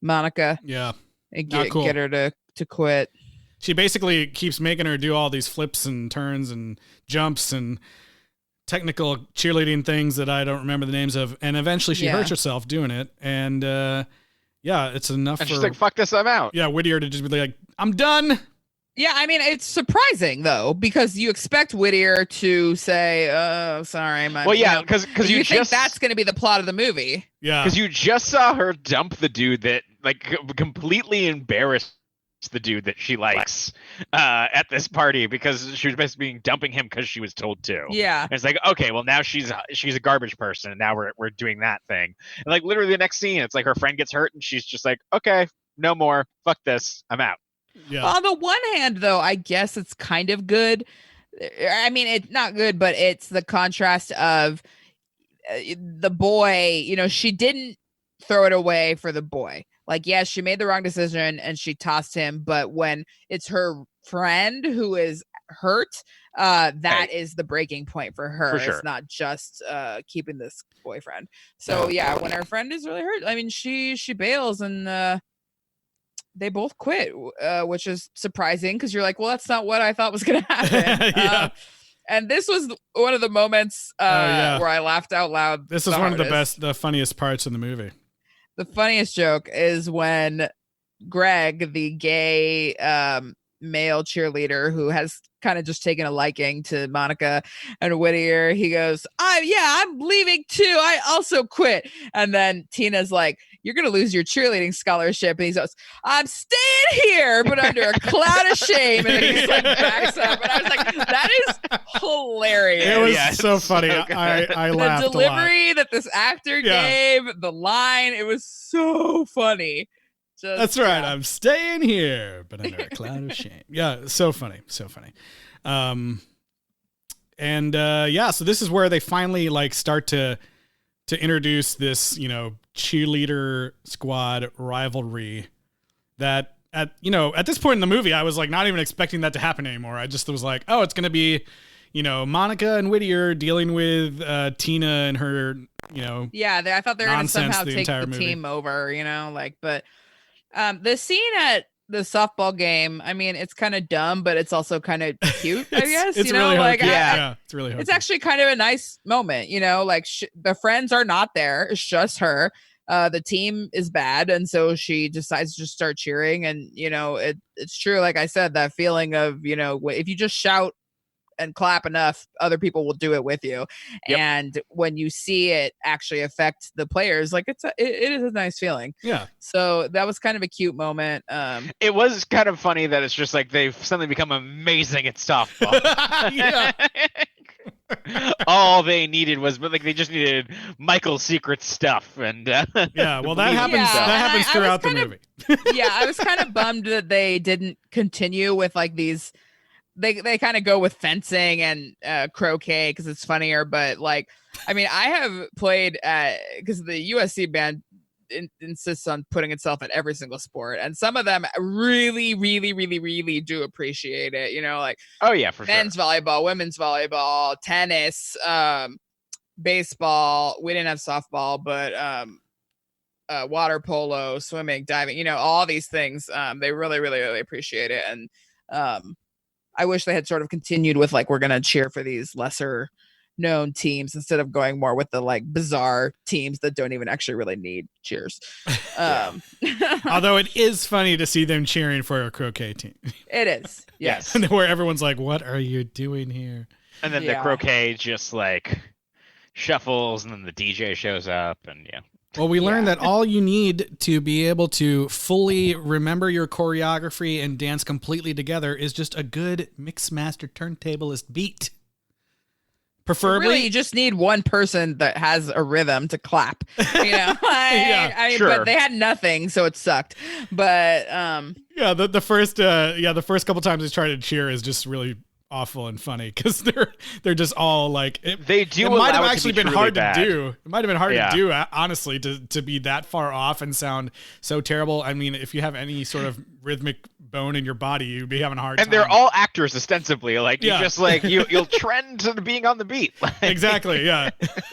Monica. Yeah. And get her to quit. She basically keeps making her do all these flips and turns and jumps and technical cheerleading things that I don't remember the names of. And eventually she hurts herself doing it. And it's enough and for... she's like, fuck this, I'm out. Yeah, Whittier to just be like, I'm done. Yeah, I mean, it's surprising, though, because you expect Whittier to say, oh, sorry. Well, yeah, because you think that's going to be the plot of the movie. Yeah. Because you just saw her dump the dude that, like, completely embarrassed the dude that she likes at this party because she was basically dumping him because she was told to. Yeah. And it's like, okay, well, now she's a garbage person, and now we're doing that thing. And, like, literally the next scene, it's like her friend gets hurt, and she's just like, okay, no more. Fuck this. I'm out. Yeah. On the one hand, though, I guess it's kind of good. I mean, it's not good, but it's the contrast of the boy, she didn't throw it away for the boy. Like, yes, she made the wrong decision and she tossed him. But when it's her friend who is hurt, that is the breaking point for her. For sure. It's not just keeping this boyfriend. So, yeah, when her friend is really hurt, I mean, she bails and they both quit, which is surprising because you're like, well, that's not what I thought was going to happen. Yeah. And this was one of the moments where I laughed out loud. This is one of the funniest parts in the movie. The funniest joke is when Greg, the gay male cheerleader who has kind of just taken a liking to Monica and Whittier, he goes, I'm leaving too. I also quit. And then Tina's like, you're going to lose your cheerleading scholarship. And he goes, I'm staying here, but under a cloud of shame. And then he's like backs up. And I was like, that is hilarious. It was so funny. So I laughed the delivery that this actor gave, the line, it was so funny. That's right. I'm staying here, but under a cloud of shame. Yeah, so funny. So funny. So this is where they finally like start to to introduce this, cheerleader squad rivalry that at this point in the movie, I was like not even expecting that to happen anymore. I just was like, oh, it's going to be, Monica and Whittier dealing with Tina and her, Yeah, I thought they were going to somehow take the movie. team over, but the scene at the softball game, I mean, it's kind of dumb, but it's also kind of cute, I guess. It's really hokey. Yeah, it's really hokey. It's actually kind of a nice moment, the friends are not there. It's just her. The team is bad, and so she decides to just start cheering. And it's true, like I said, that feeling of if you just shout and clap enough, other people will do it with you. Yep. And when you see it actually affect the players, like it is a nice feeling. Yeah. So that was kind of a cute moment. It was kind of funny that it's just like they've suddenly become amazing at softball. Yeah. All they needed was, but like they just needed Michael's secret stuff, and yeah. Well, that happens. Yeah. That happens throughout the movie. Yeah, I was kind of bummed that they didn't continue with like these. They kind of go with fencing and croquet because it's funnier. But like, I mean, I have played because the USC band insists on putting itself at every single sport, and some of them really, really, really, really do appreciate it. Like oh yeah, for men's volleyball, women's volleyball, tennis, baseball. We didn't have softball, but water polo, swimming, diving. All these things. They really, really, really appreciate it, and I wish they had sort of continued with like, we're going to cheer for these lesser known teams instead of going more with the like bizarre teams that don't even actually really need cheers. Although it is funny to see them cheering for a croquet team. It is. Yes. And where everyone's like, what are you doing here? And then the croquet just like shuffles and then the DJ shows up and yeah. Well, we learned that all you need to be able to fully remember your choreography and dance completely together is just a good mix master turntablist beat. Preferably, really, you just need one person that has a rhythm to clap. I mean, sure. But they had nothing, so it sucked. But the first couple times they try to cheer is just really awful and funny because they're just all like they do. It might have actually been hard bad. to do. It might have been hard to do, honestly, to be that far off and sound so terrible. I mean, if you have any sort of rhythmic bone in your body, you'd be having a hard time. And they're all actors ostensibly. Like you just like you'll trend to being on the beat. Exactly. Yeah.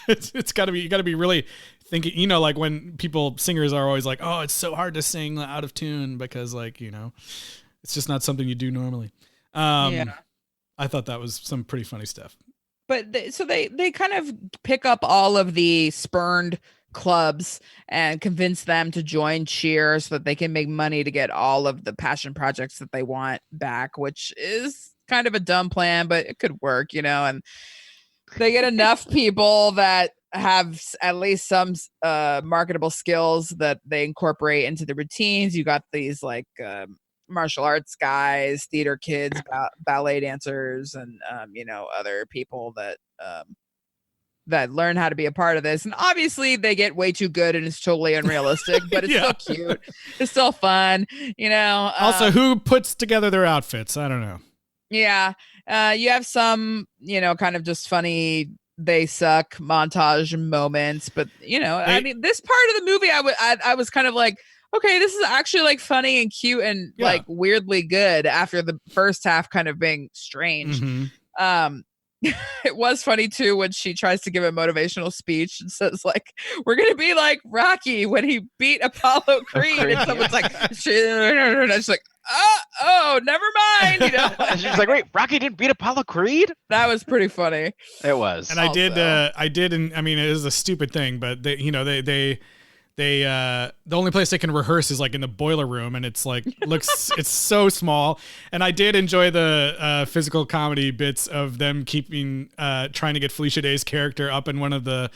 It's gotta be, you gotta be really thinking, like when singers are always like, oh, it's so hard to sing out of tune because like, it's just not something you do normally. I thought that was some pretty funny stuff. But they kind of pick up all of the spurned clubs and convince them to join cheer so that they can make money to get all of the passion projects that they want back, which is kind of a dumb plan, but it could work, and they get enough people that have at least some marketable skills that they incorporate into the routines. You got these like martial arts guys, theater kids, ballet dancers, and other people that learn how to be a part of this. And obviously they get way too good and it's totally unrealistic, but it's still cute. It's still fun, Also, who puts together their outfits? I don't know. Yeah. You have some, kind of just funny they suck montage moments, but I mean, this part of the movie, I was kind of like, okay, this is actually like funny and cute and like weirdly good after the first half kind of being strange. Mm-hmm. It was funny too when she tries to give a motivational speech and says like, we're going to be like Rocky when he beat Apollo Creed. And someone's like, she's like, oh, never mind. She's like, wait, Rocky didn't beat Apollo Creed? That was pretty funny. It was. And I did. And I mean, it is a stupid thing, but they the only place they can rehearse is like in the boiler room, and it's like it's so small. And I did enjoy the physical comedy bits of them keeping trying to get Felicia Day's character up in one of the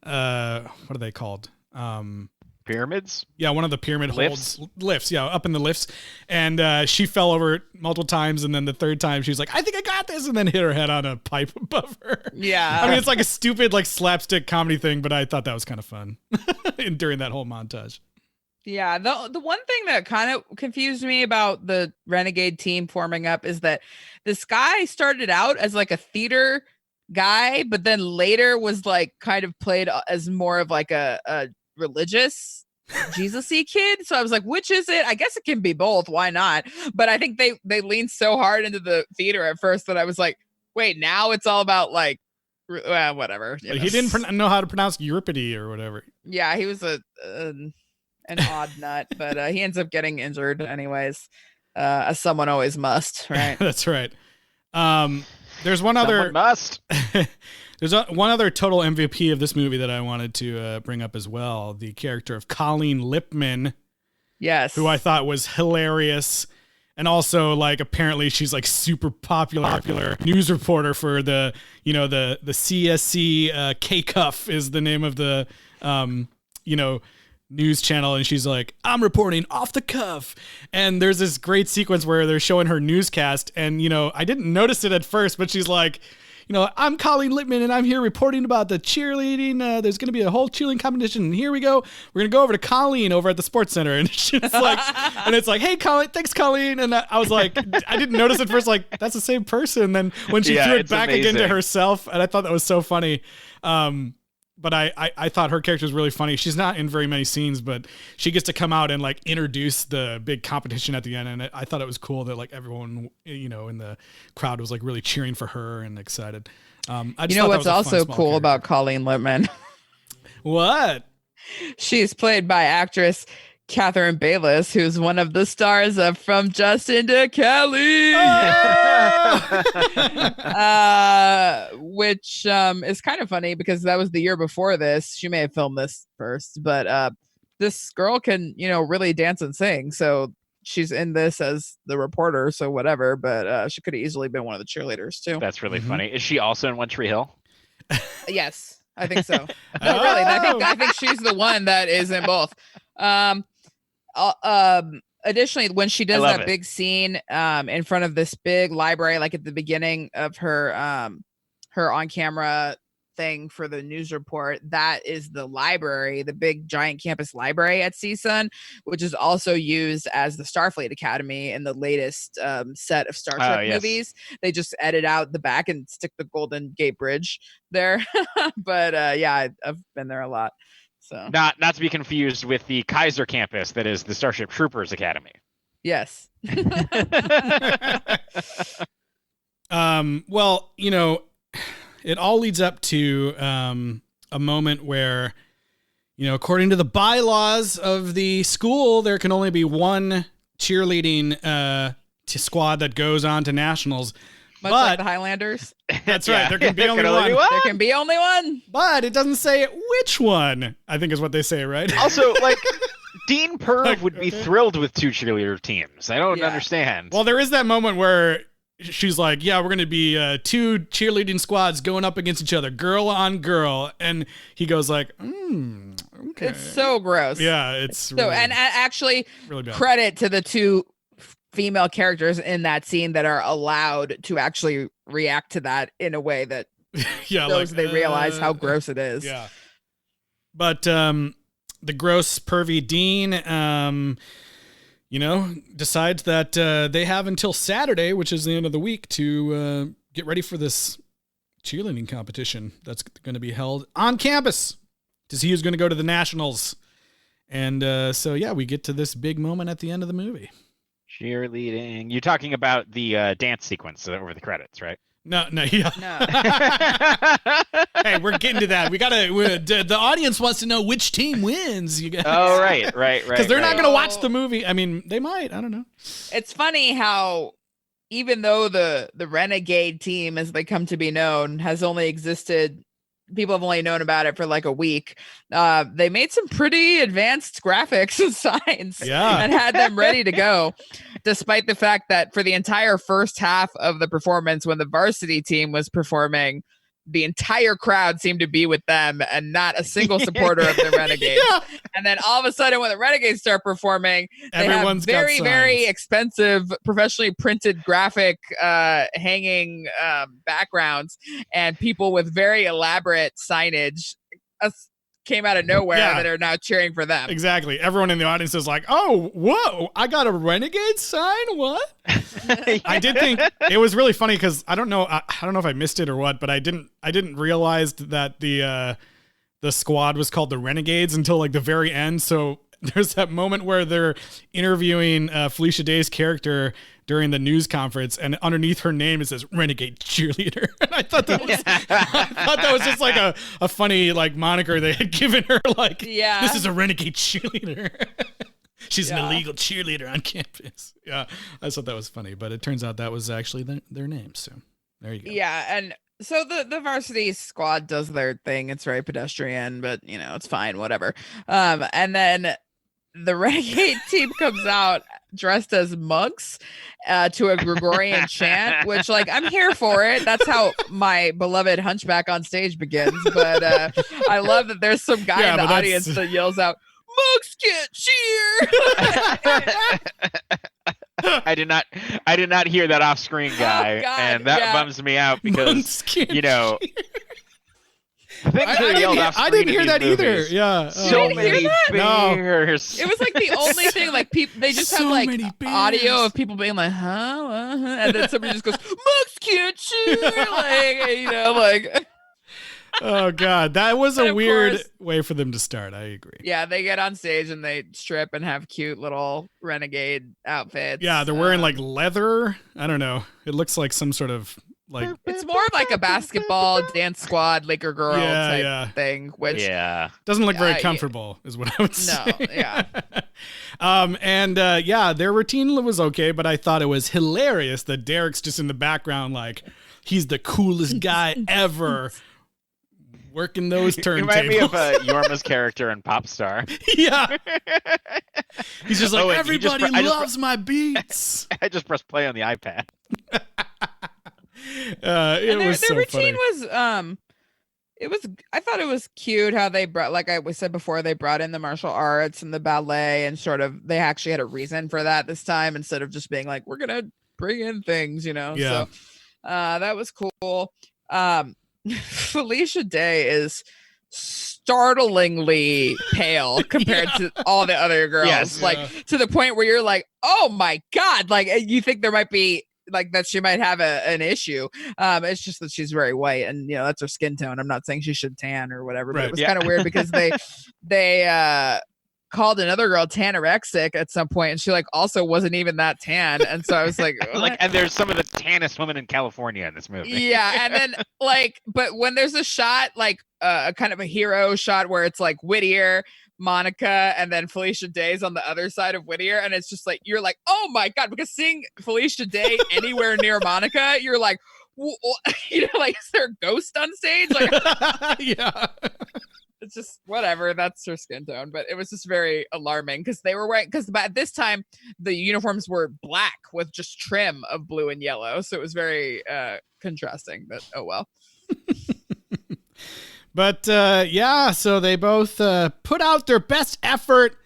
what are they called? Pyramids? Yeah, one of the pyramid lifts. Yeah, up in the lifts. And she fell over multiple times, and then the third time she was like, I think I got this, and then hit her head on a pipe above her. Yeah. I mean, it's like a stupid like slapstick comedy thing, but I thought that was kind of fun during that whole montage. Yeah, the one thing that kind of confused me about the Renegade team forming up is that this guy started out as like a theater guy, but then later was like kind of played as more of like a religious Jesus-y kid. So I was like, which is it? I guess it can be both. Why not? But I think they leaned so hard into the theater at first that I was like, wait, now it's all about like, whatever. He didn't know how to pronounce Euripides or whatever. Yeah, he was an odd nut, but he ends up getting injured anyways, as someone always must, right? That's right. There's one other must. There's one other total MVP of this movie that I wanted to bring up as well. The character of Coleen Lippmann. Yes. Who I thought was hilarious. And also, like, apparently she's like super popular news reporter for the CSC K-Cuff is the name of the, news channel. And she's like, I'm reporting off the cuff. And there's this great sequence where they're showing her newscast. And, I didn't notice it at first, but she's like, I'm Coleen Lippmann and I'm here reporting about the cheerleading. There's going to be a whole cheerleading competition. And here we go. We're going to go over to Colleen over at the sports center. And she's like, and it's like, hey, Colleen, thanks, Colleen. And I was like, I didn't notice at first, like, that's the same person. Then when she threw it back again to herself, and I thought that was so funny. But I thought her character was really funny. She's not in very many scenes, but she gets to come out and like introduce the big competition at the end. And I thought it was cool that like everyone, in the crowd was like really cheering for her and excited. What's also cool about Coleen Lippmann? What? She's played by actress Catherine Bayless, who's one of the stars of From Justin to Kelly, which is kind of funny because that was the year before this. She may have filmed this first, but this girl can, really dance and sing. So she's in this as the reporter, so whatever. But she could have easily been one of the cheerleaders too. That's really funny. Is she also in One Tree Hill? Yes, I think so. No, really, I think she's the one that is in both. Additionally, when she does that big scene in front of this big library, like at the beginning of her on camera thing for the news report, that is the library, the big giant campus library at CSUN, which is also used as the Starfleet Academy in the latest set of Star Trek movies. They just edit out the back and stick the Golden Gate Bridge there. But I've been there a lot. So not to be confused with the Kaiser campus that is the Starship Troopers Academy. Yes. Well, it all leads up to a moment where, according to the bylaws of the school, there can only be one cheerleading squad that goes on to nationals. Much like the Highlanders. That's right. There can be only one. There can be only one. But it doesn't say which one, I think is what they say, right? Also, like, Dean Perv would be thrilled with two cheerleader teams. I don't understand. Well, there is that moment where she's like, we're going to be two cheerleading squads going up against each other, girl on girl. And he goes like, okay. It's so gross. Yeah, it's really, and actually really bad. Credit to the two female characters in that scene that are allowed to actually react to that in a way that shows they realize how gross it is. Yeah. But the gross pervy Dean, decides that they have until Saturday, which is the end of the week, to get ready for this cheerleading competition that's going to be held on campus to see who's going to go to the nationals. And we get to this big moment at the end of the movie. Cheerleading. You're talking about the dance sequence over the credits, right? No. Hey, we're getting to that. The audience wants to know which team wins. You guys. Oh, right. Because they're not going to watch the movie. I mean, they might. I don't know. It's funny how even though the Renegade team, as they come to be known, has only existed, people have only known about it for like a week. They made some pretty advanced graphics and signs and had them ready to go, despite the fact that for the entire first half of the performance, when the varsity team was performing, the entire crowd seemed to be with them and not a single supporter of the Renegades. And then all of a sudden, when the Renegades start performing, they have very, very expensive, professionally printed graphic hanging backgrounds and people with very elaborate signage. came out of nowhere that are now cheering for them. Exactly. Everyone in the audience is like, "Oh, whoa! I got a renegade sign. What?" I did think it was really funny because I don't know if I missed it or what, but I didn't realize that the squad was called the Renegades until like the very end. So there's that moment where they're interviewing Felicia Day's character during the news conference, and underneath her name it says Renegade Cheerleader. And I thought that was just like a funny like moniker they had given her. Like, this is a Renegade Cheerleader. She's an illegal cheerleader on campus. Yeah, I thought that was funny, but it turns out that was actually their name. So there you go. Yeah, and so the varsity squad does their thing. It's very pedestrian, but it's fine, whatever. And then the renegade team comes out dressed as monks to a Gregorian chant, which like I'm here for it. That's how my beloved Hunchback on stage begins. But I love that there's some guy in the audience that yells out, "Monks can't cheer." I did not hear that off screen, guy, and that bums me out because I didn't hear that either. Yeah, so many beers. It was like the only thing. Like people, they just have like audio of people being like, "Huh," and then somebody just goes, "Monks can't cheer," like. Oh God, that was a weird way for them to start. I agree. Yeah, they get on stage and they strip and have cute little renegade outfits. Yeah, they're wearing like leather. I don't know. It looks like some sort of like. It's more of like a basketball dance squad, Laker girl type thing, which doesn't look very comfortable, is what I would say. No, yeah. Their routine was okay, but I thought it was hilarious that Derek's just in the background, like he's the coolest guy ever. Working those turntables. You remind me of Yorma's character in Popstar. Yeah. He's just like, everybody loves my beats. I just pressed play on the iPad. Their routine was I thought it was cute how they brought, like I said before, they brought in the martial arts and the ballet, and sort of they actually had a reason for that this time instead of just being like, we're gonna bring in things, Yeah. So that was cool. Felicia Day is startlingly pale compared to all the other girls, to the point where you're like, oh my God, like you think there might be like that she might have an issue. It's just that she's very white and that's her skin tone. I'm not saying she should tan or whatever, but it was kind of weird because they called another girl tanorexic at some point, and she like also wasn't even that tan, and so I was like, and there's some of the tannest women in California in this movie. Yeah, and then but when there's a shot like a kind of a hero shot where it's like Whittier, Monica, and then Felicia Day's on the other side of Whittier, and it's just like you're like, oh my God, because seeing Felicia Day anywhere near Monica, you're like, like is there a ghost on stage? Like, yeah. It's just whatever. That's her skin tone, but it was just very alarming because they were wearing. Because at this time, the uniforms were black with just trim of blue and yellow, so it was very contrasting. But oh well. But so they both put out their best effort.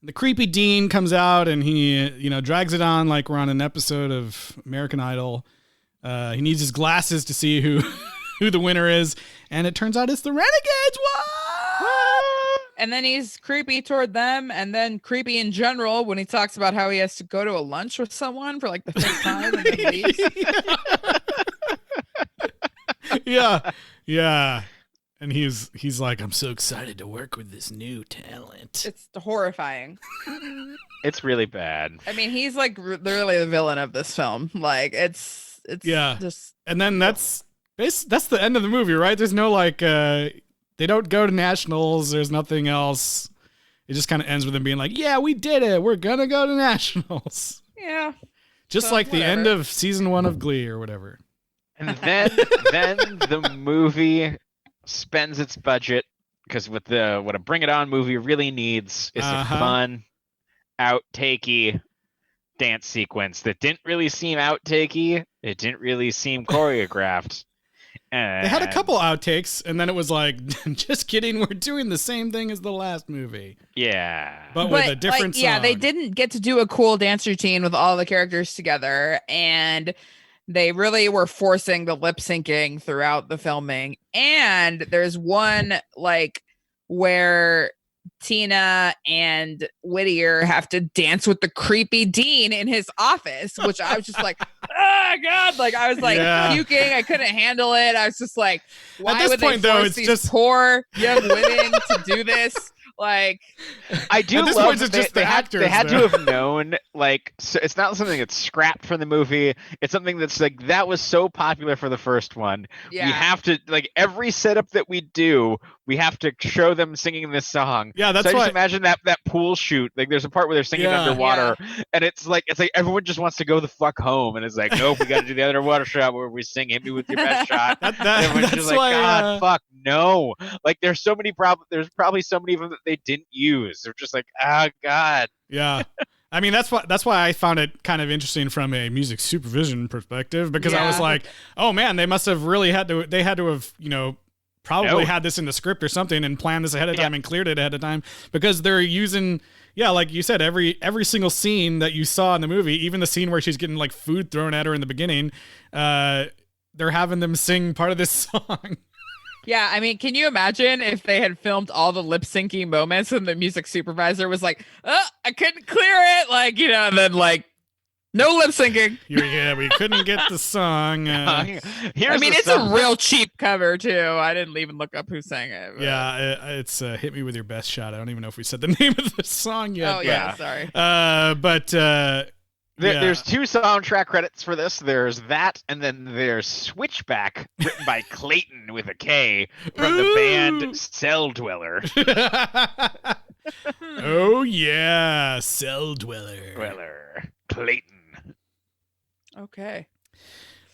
The creepy dean comes out and he, drags it on like we're on an episode of American Idol. He needs his glasses to see who the winner is, and it turns out it's the Renegades. What? And then he's creepy toward them, and then creepy in general when he talks about how he has to go to a lunch with someone for like the fifth time and then leaves. Yeah. And he's like, I'm so excited to work with this new talent. It's horrifying. It's really bad. I mean, he's like literally the villain of this film. Like it's just. And then that's the end of the movie, right? There's no like they don't go to nationals. There's nothing else. It just kind of ends with them being like, yeah, we did it. We're gonna go to nationals. Yeah. Just like the end of season 1 of Glee or whatever. And then the movie spends its budget, because what a Bring It On movie really needs is a fun, outtakey dance sequence that didn't really seem outtakey. It didn't really seem choreographed. They had a couple outtakes, and then it was like, just kidding, we're doing the same thing as the last movie. Yeah. But with a different song. Yeah, they didn't get to do a cool dance routine with all the characters together, and they really were forcing the lip syncing throughout the filming. And there's one like where Tina and Whittier have to dance with the creepy dean in his office, which I was just like, oh God, like I was like puking. I couldn't handle it. I was just like, why would they force these poor young women to do this? Like, I do at this love point, it's just the actors. They had to have known, like, so it's not something that's scrapped from the movie. It's something that's like, that was so popular for the first one. Yeah. We have to, like, every setup that we do, we have to show them singing this song. Yeah, that's so I why. just imagine that pool shoot. Like, there's a part where they're singing underwater, and it's like everyone just wants to go the fuck home, and it's like, nope, we got to do the underwater shot where we sing "Hit Me with Your Best Shot." Everyone's just like, God, fuck, no. Like, there's so many problems. There's probably so many of them that they didn't use. They're just like, oh God. Yeah. I mean, that's why I found it kind of interesting from a music supervision perspective, because I was like, oh man, they must have really had to have, probably had this in the script or something and planned this ahead of time and cleared it ahead of time, because they're using, like you said, every single scene that you saw in the movie, even the scene where she's getting like food thrown at her in the beginning, they're having them sing part of this song. Yeah, I mean, can you imagine if they had filmed all the lip syncing moments and the music supervisor was like, oh, I couldn't clear it, like, and then like, no lip syncing. We couldn't get the song. It's a real cheap cover too. I didn't even look up who sang it. But. Yeah, it's "Hit Me with Your Best Shot." I don't even know if we said the name of the song yet. Oh yeah, sorry. There's 2 soundtrack credits for this. There's that, and then there's Switchback, written by Clayton with a K, from the band Cell Dweller. Oh yeah, Cell Dweller. Clayton. Okay.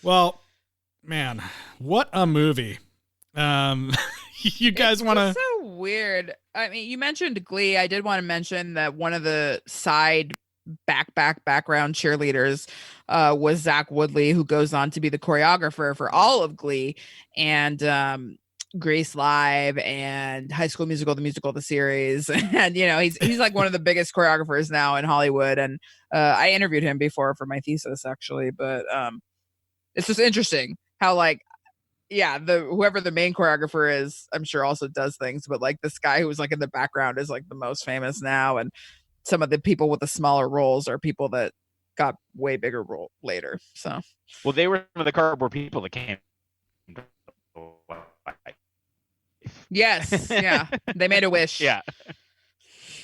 Well, man, what a movie. You guys want to? So weird. I mean, you mentioned Glee. I did want to mention that one of the side background cheerleaders was Zach Woodley, who goes on to be the choreographer for all of Glee and Grace Live and High School Musical, the musical, the series. And he's like one of the biggest choreographers now in Hollywood. And I interviewed him before for my thesis, actually. But it's just interesting how whoever the main choreographer is, I'm sure also does things, but like this guy who was like in the background is like the most famous now, and some of the people with the smaller roles are people that got way bigger role later. So, well, they were some of the cardboard people that came. Yes, yeah, they made a wish. Yeah.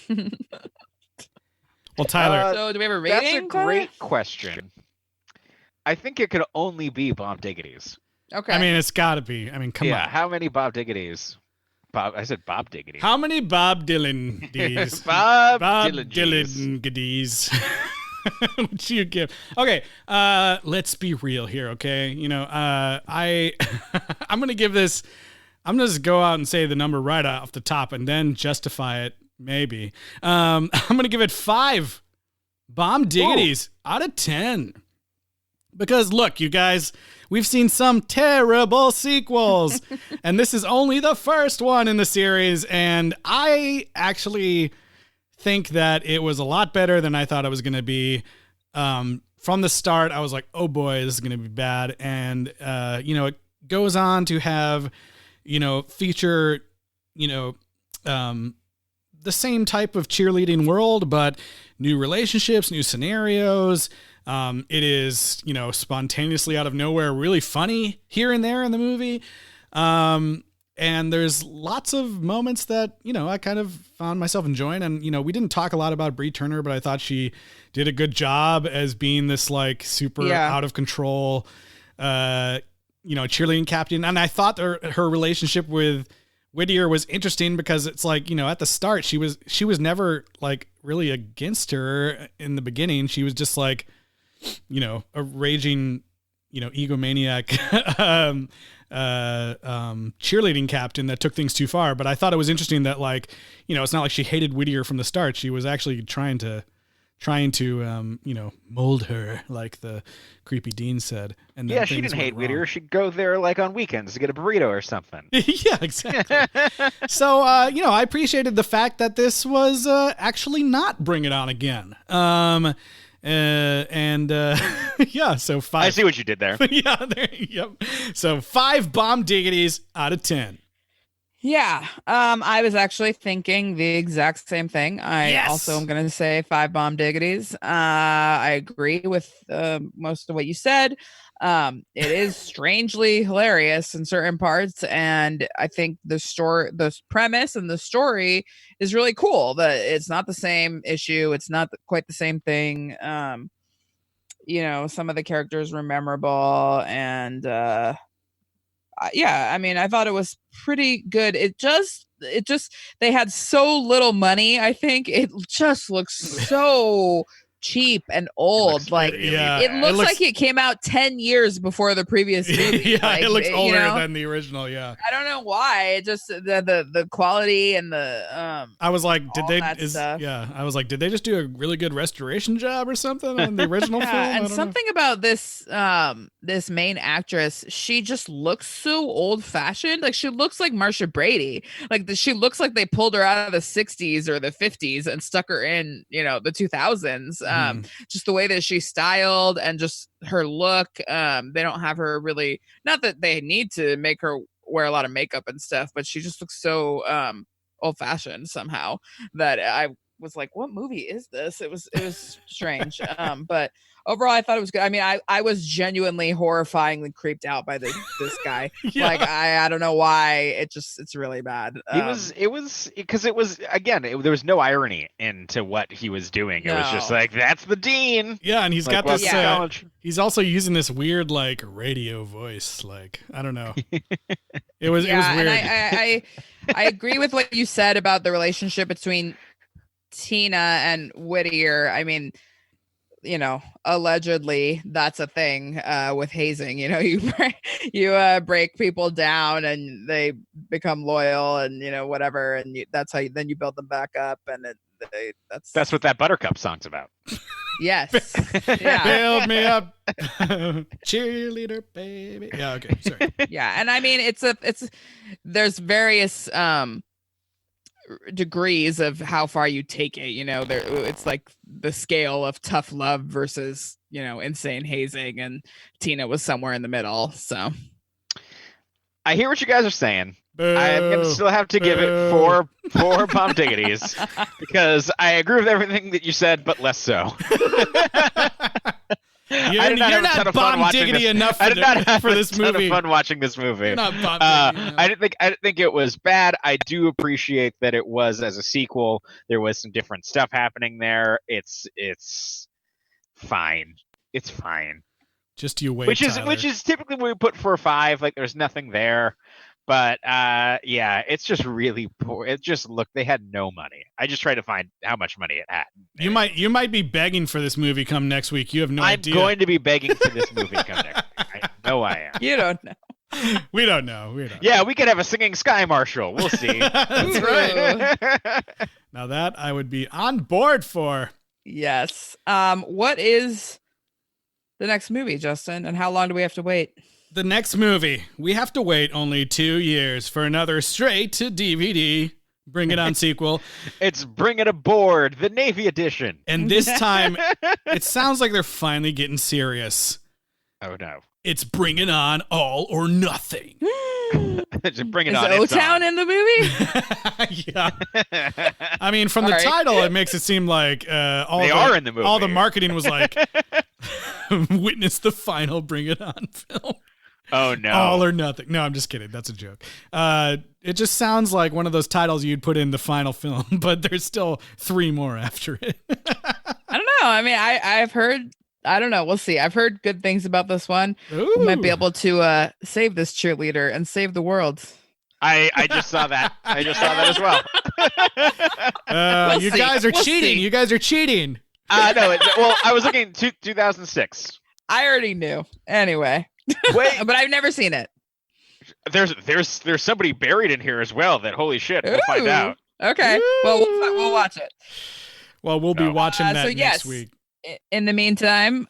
Well, Tyler. So, do we have a rating? That's a great question. I think it could only be Bob Diggity's. Okay. I mean, it's got to be. I mean, come on. Yeah. How many Bob Diggity's? I said Bob Diggity. How many Bob Dylan D's? Bob Dylan D's. Would you give? Okay, let's be real here, okay? I'm gonna give this. I'm gonna just go out and say the number right off the top, and then justify it. Maybe. I'm gonna give it 5 Bomb Diggities out of 10. Because look, you guys, we've seen some terrible sequels, and this is only the first one in the series, and I actually think that it was a lot better than I thought it was going to be. From the start, I was like, oh boy, this is going to be bad, and, it goes on to have, feature, the same type of cheerleading world, but new relationships, new scenarios. It is, spontaneously out of nowhere, really funny here and there in the movie. And there's lots of moments that, I kind of found myself enjoying. And, we didn't talk a lot about Brie Turner, but I thought she did a good job as being this like super out of control, cheerleading captain. And I thought her relationship with Whittier was interesting because it's like, at the start, she was never like really against her in the beginning. She was just like, a raging, egomaniac cheerleading captain that took things too far. But I thought it was interesting that like, it's not like she hated Whittier from the start. She was actually trying to mold her, like the creepy dean said. And yeah, she didn't hate Whittier. She'd go there like on weekends to get a burrito or something. Yeah, exactly. So, I appreciated the fact that this was actually not Bring It On Again. So 5. I see what you did there. Yeah, yep. So 5 Bomb Diggities out of 10. Yeah. I was actually thinking the exact same thing. I also am going to say 5 bomb diggities. I agree with most of what you said. It is strangely hilarious in certain parts, and I think the premise and the story is really cool. That it's not the same issue. It's not quite the same thing. Some of the characters were memorable, and yeah, I mean, I thought it was pretty good. It just they had so little money. I think it just looks so cheap and old. It looks like it came out 10 years before the previous movie. Yeah, it looks older than the original. Yeah, I don't know why. It just the quality and the I was like, did they? I was like, did they just do a really good restoration job or something on the original film? And something about this this main actress, she just looks so old fashioned. Like she looks like Marsha Brady. Like she looks like they pulled her out of the 60s or the 50s and stuck her in the 2000s. Just the way that she's styled and just her look. They don't have her really, not that they need to make her wear a lot of makeup and stuff, but she just looks so old fashioned somehow that I was like, what movie is this? It was strange. But overall I thought it was good. I mean, I was genuinely horrifyingly creeped out by this guy. Yeah. Like I don't know why. It's really bad. It was because it was again, there was no irony into what he was doing. It was just like, that's the dean. Yeah, and he's got this he's also using this weird like radio voice. Like, I don't know. It was weird. And I agree with what you said about the relationship between Tina and Whittier. I mean, allegedly that's a thing with hazing. You break people down and they become loyal and whatever, and that's how then you build them back up, and that's what that Buttercup song's about. Yes. Yeah. Build me up. Cheerleader baby. Yeah, okay, sorry. Yeah, and I mean there's various degrees of how far you take it. It's like the scale of tough love versus insane hazing, and Tina was somewhere in the middle. So I hear what you guys are saying. I'm gonna still have to give it four bomb diggities because I agree with everything that you said, but less so. You're not bomb diggity enough for this movie. I did not have fun watching this movie. You're not bomb diggity enough. I didn't think it was bad. I do appreciate that it was as a sequel. There was some different stuff happening there. It's fine. It's fine. Just you wait. Which is typically when we put 4 or 5. Like there's nothing there. But yeah, it's just really poor. It just they had no money. I just tried to find how much money it had. You might be begging for this movie come next week. You have no idea. I'm going to be begging for this movie come next week. I know I am. You don't know. We don't know. Yeah, we could have a singing Sky Marshal. We'll see. That's right. Now that I would be on board for. Yes. What is the next movie, Justin? And how long do we have to wait? The next movie, we have to wait only 2 years for another straight to DVD Bring It On sequel. It's Bring It Aboard, the Navy edition. And this time, it sounds like they're finally getting serious. Oh no. It's Bring It On All or Nothing. Bring it is on. O-Town in the movie? Yeah. I mean, from the title, it makes it seem like are in the movie. All the marketing was like, witness the final Bring It On film. Oh, no. All or Nothing. No, I'm just kidding. That's a joke. It just sounds like one of those titles you'd put in the final film, but there's still 3 more after it. I don't know. I mean, I've heard, I don't know. We'll see. I've heard good things about this one. Ooh. We might be able to save this cheerleader and save the world. I just saw that. I just saw that as well. You guys are cheating. You guys are cheating. No. Well, I was looking 2006. I already knew. Anyway. Wait, but I've never seen it. There's somebody buried in here as well. That holy shit. We'll find out. Okay. Ooh. Well, we'll watch it. Well, we'll be watching that next week. In the meantime,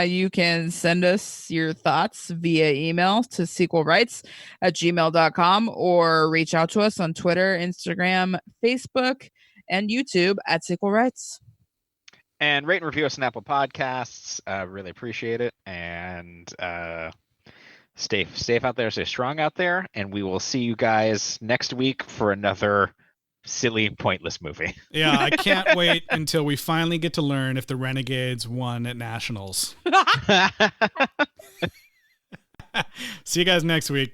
you can send us your thoughts via email to sequelrights@gmail.com or reach out to us on Twitter, Instagram, Facebook, and YouTube at Sequel Rights. And rate and review us on Apple Podcasts. Really appreciate it. And Stay safe out there, stay strong out there, and we will see you guys next week for another silly, pointless movie. Yeah, I can't wait until we finally get to learn if the Renegades won at Nationals. See you guys next week.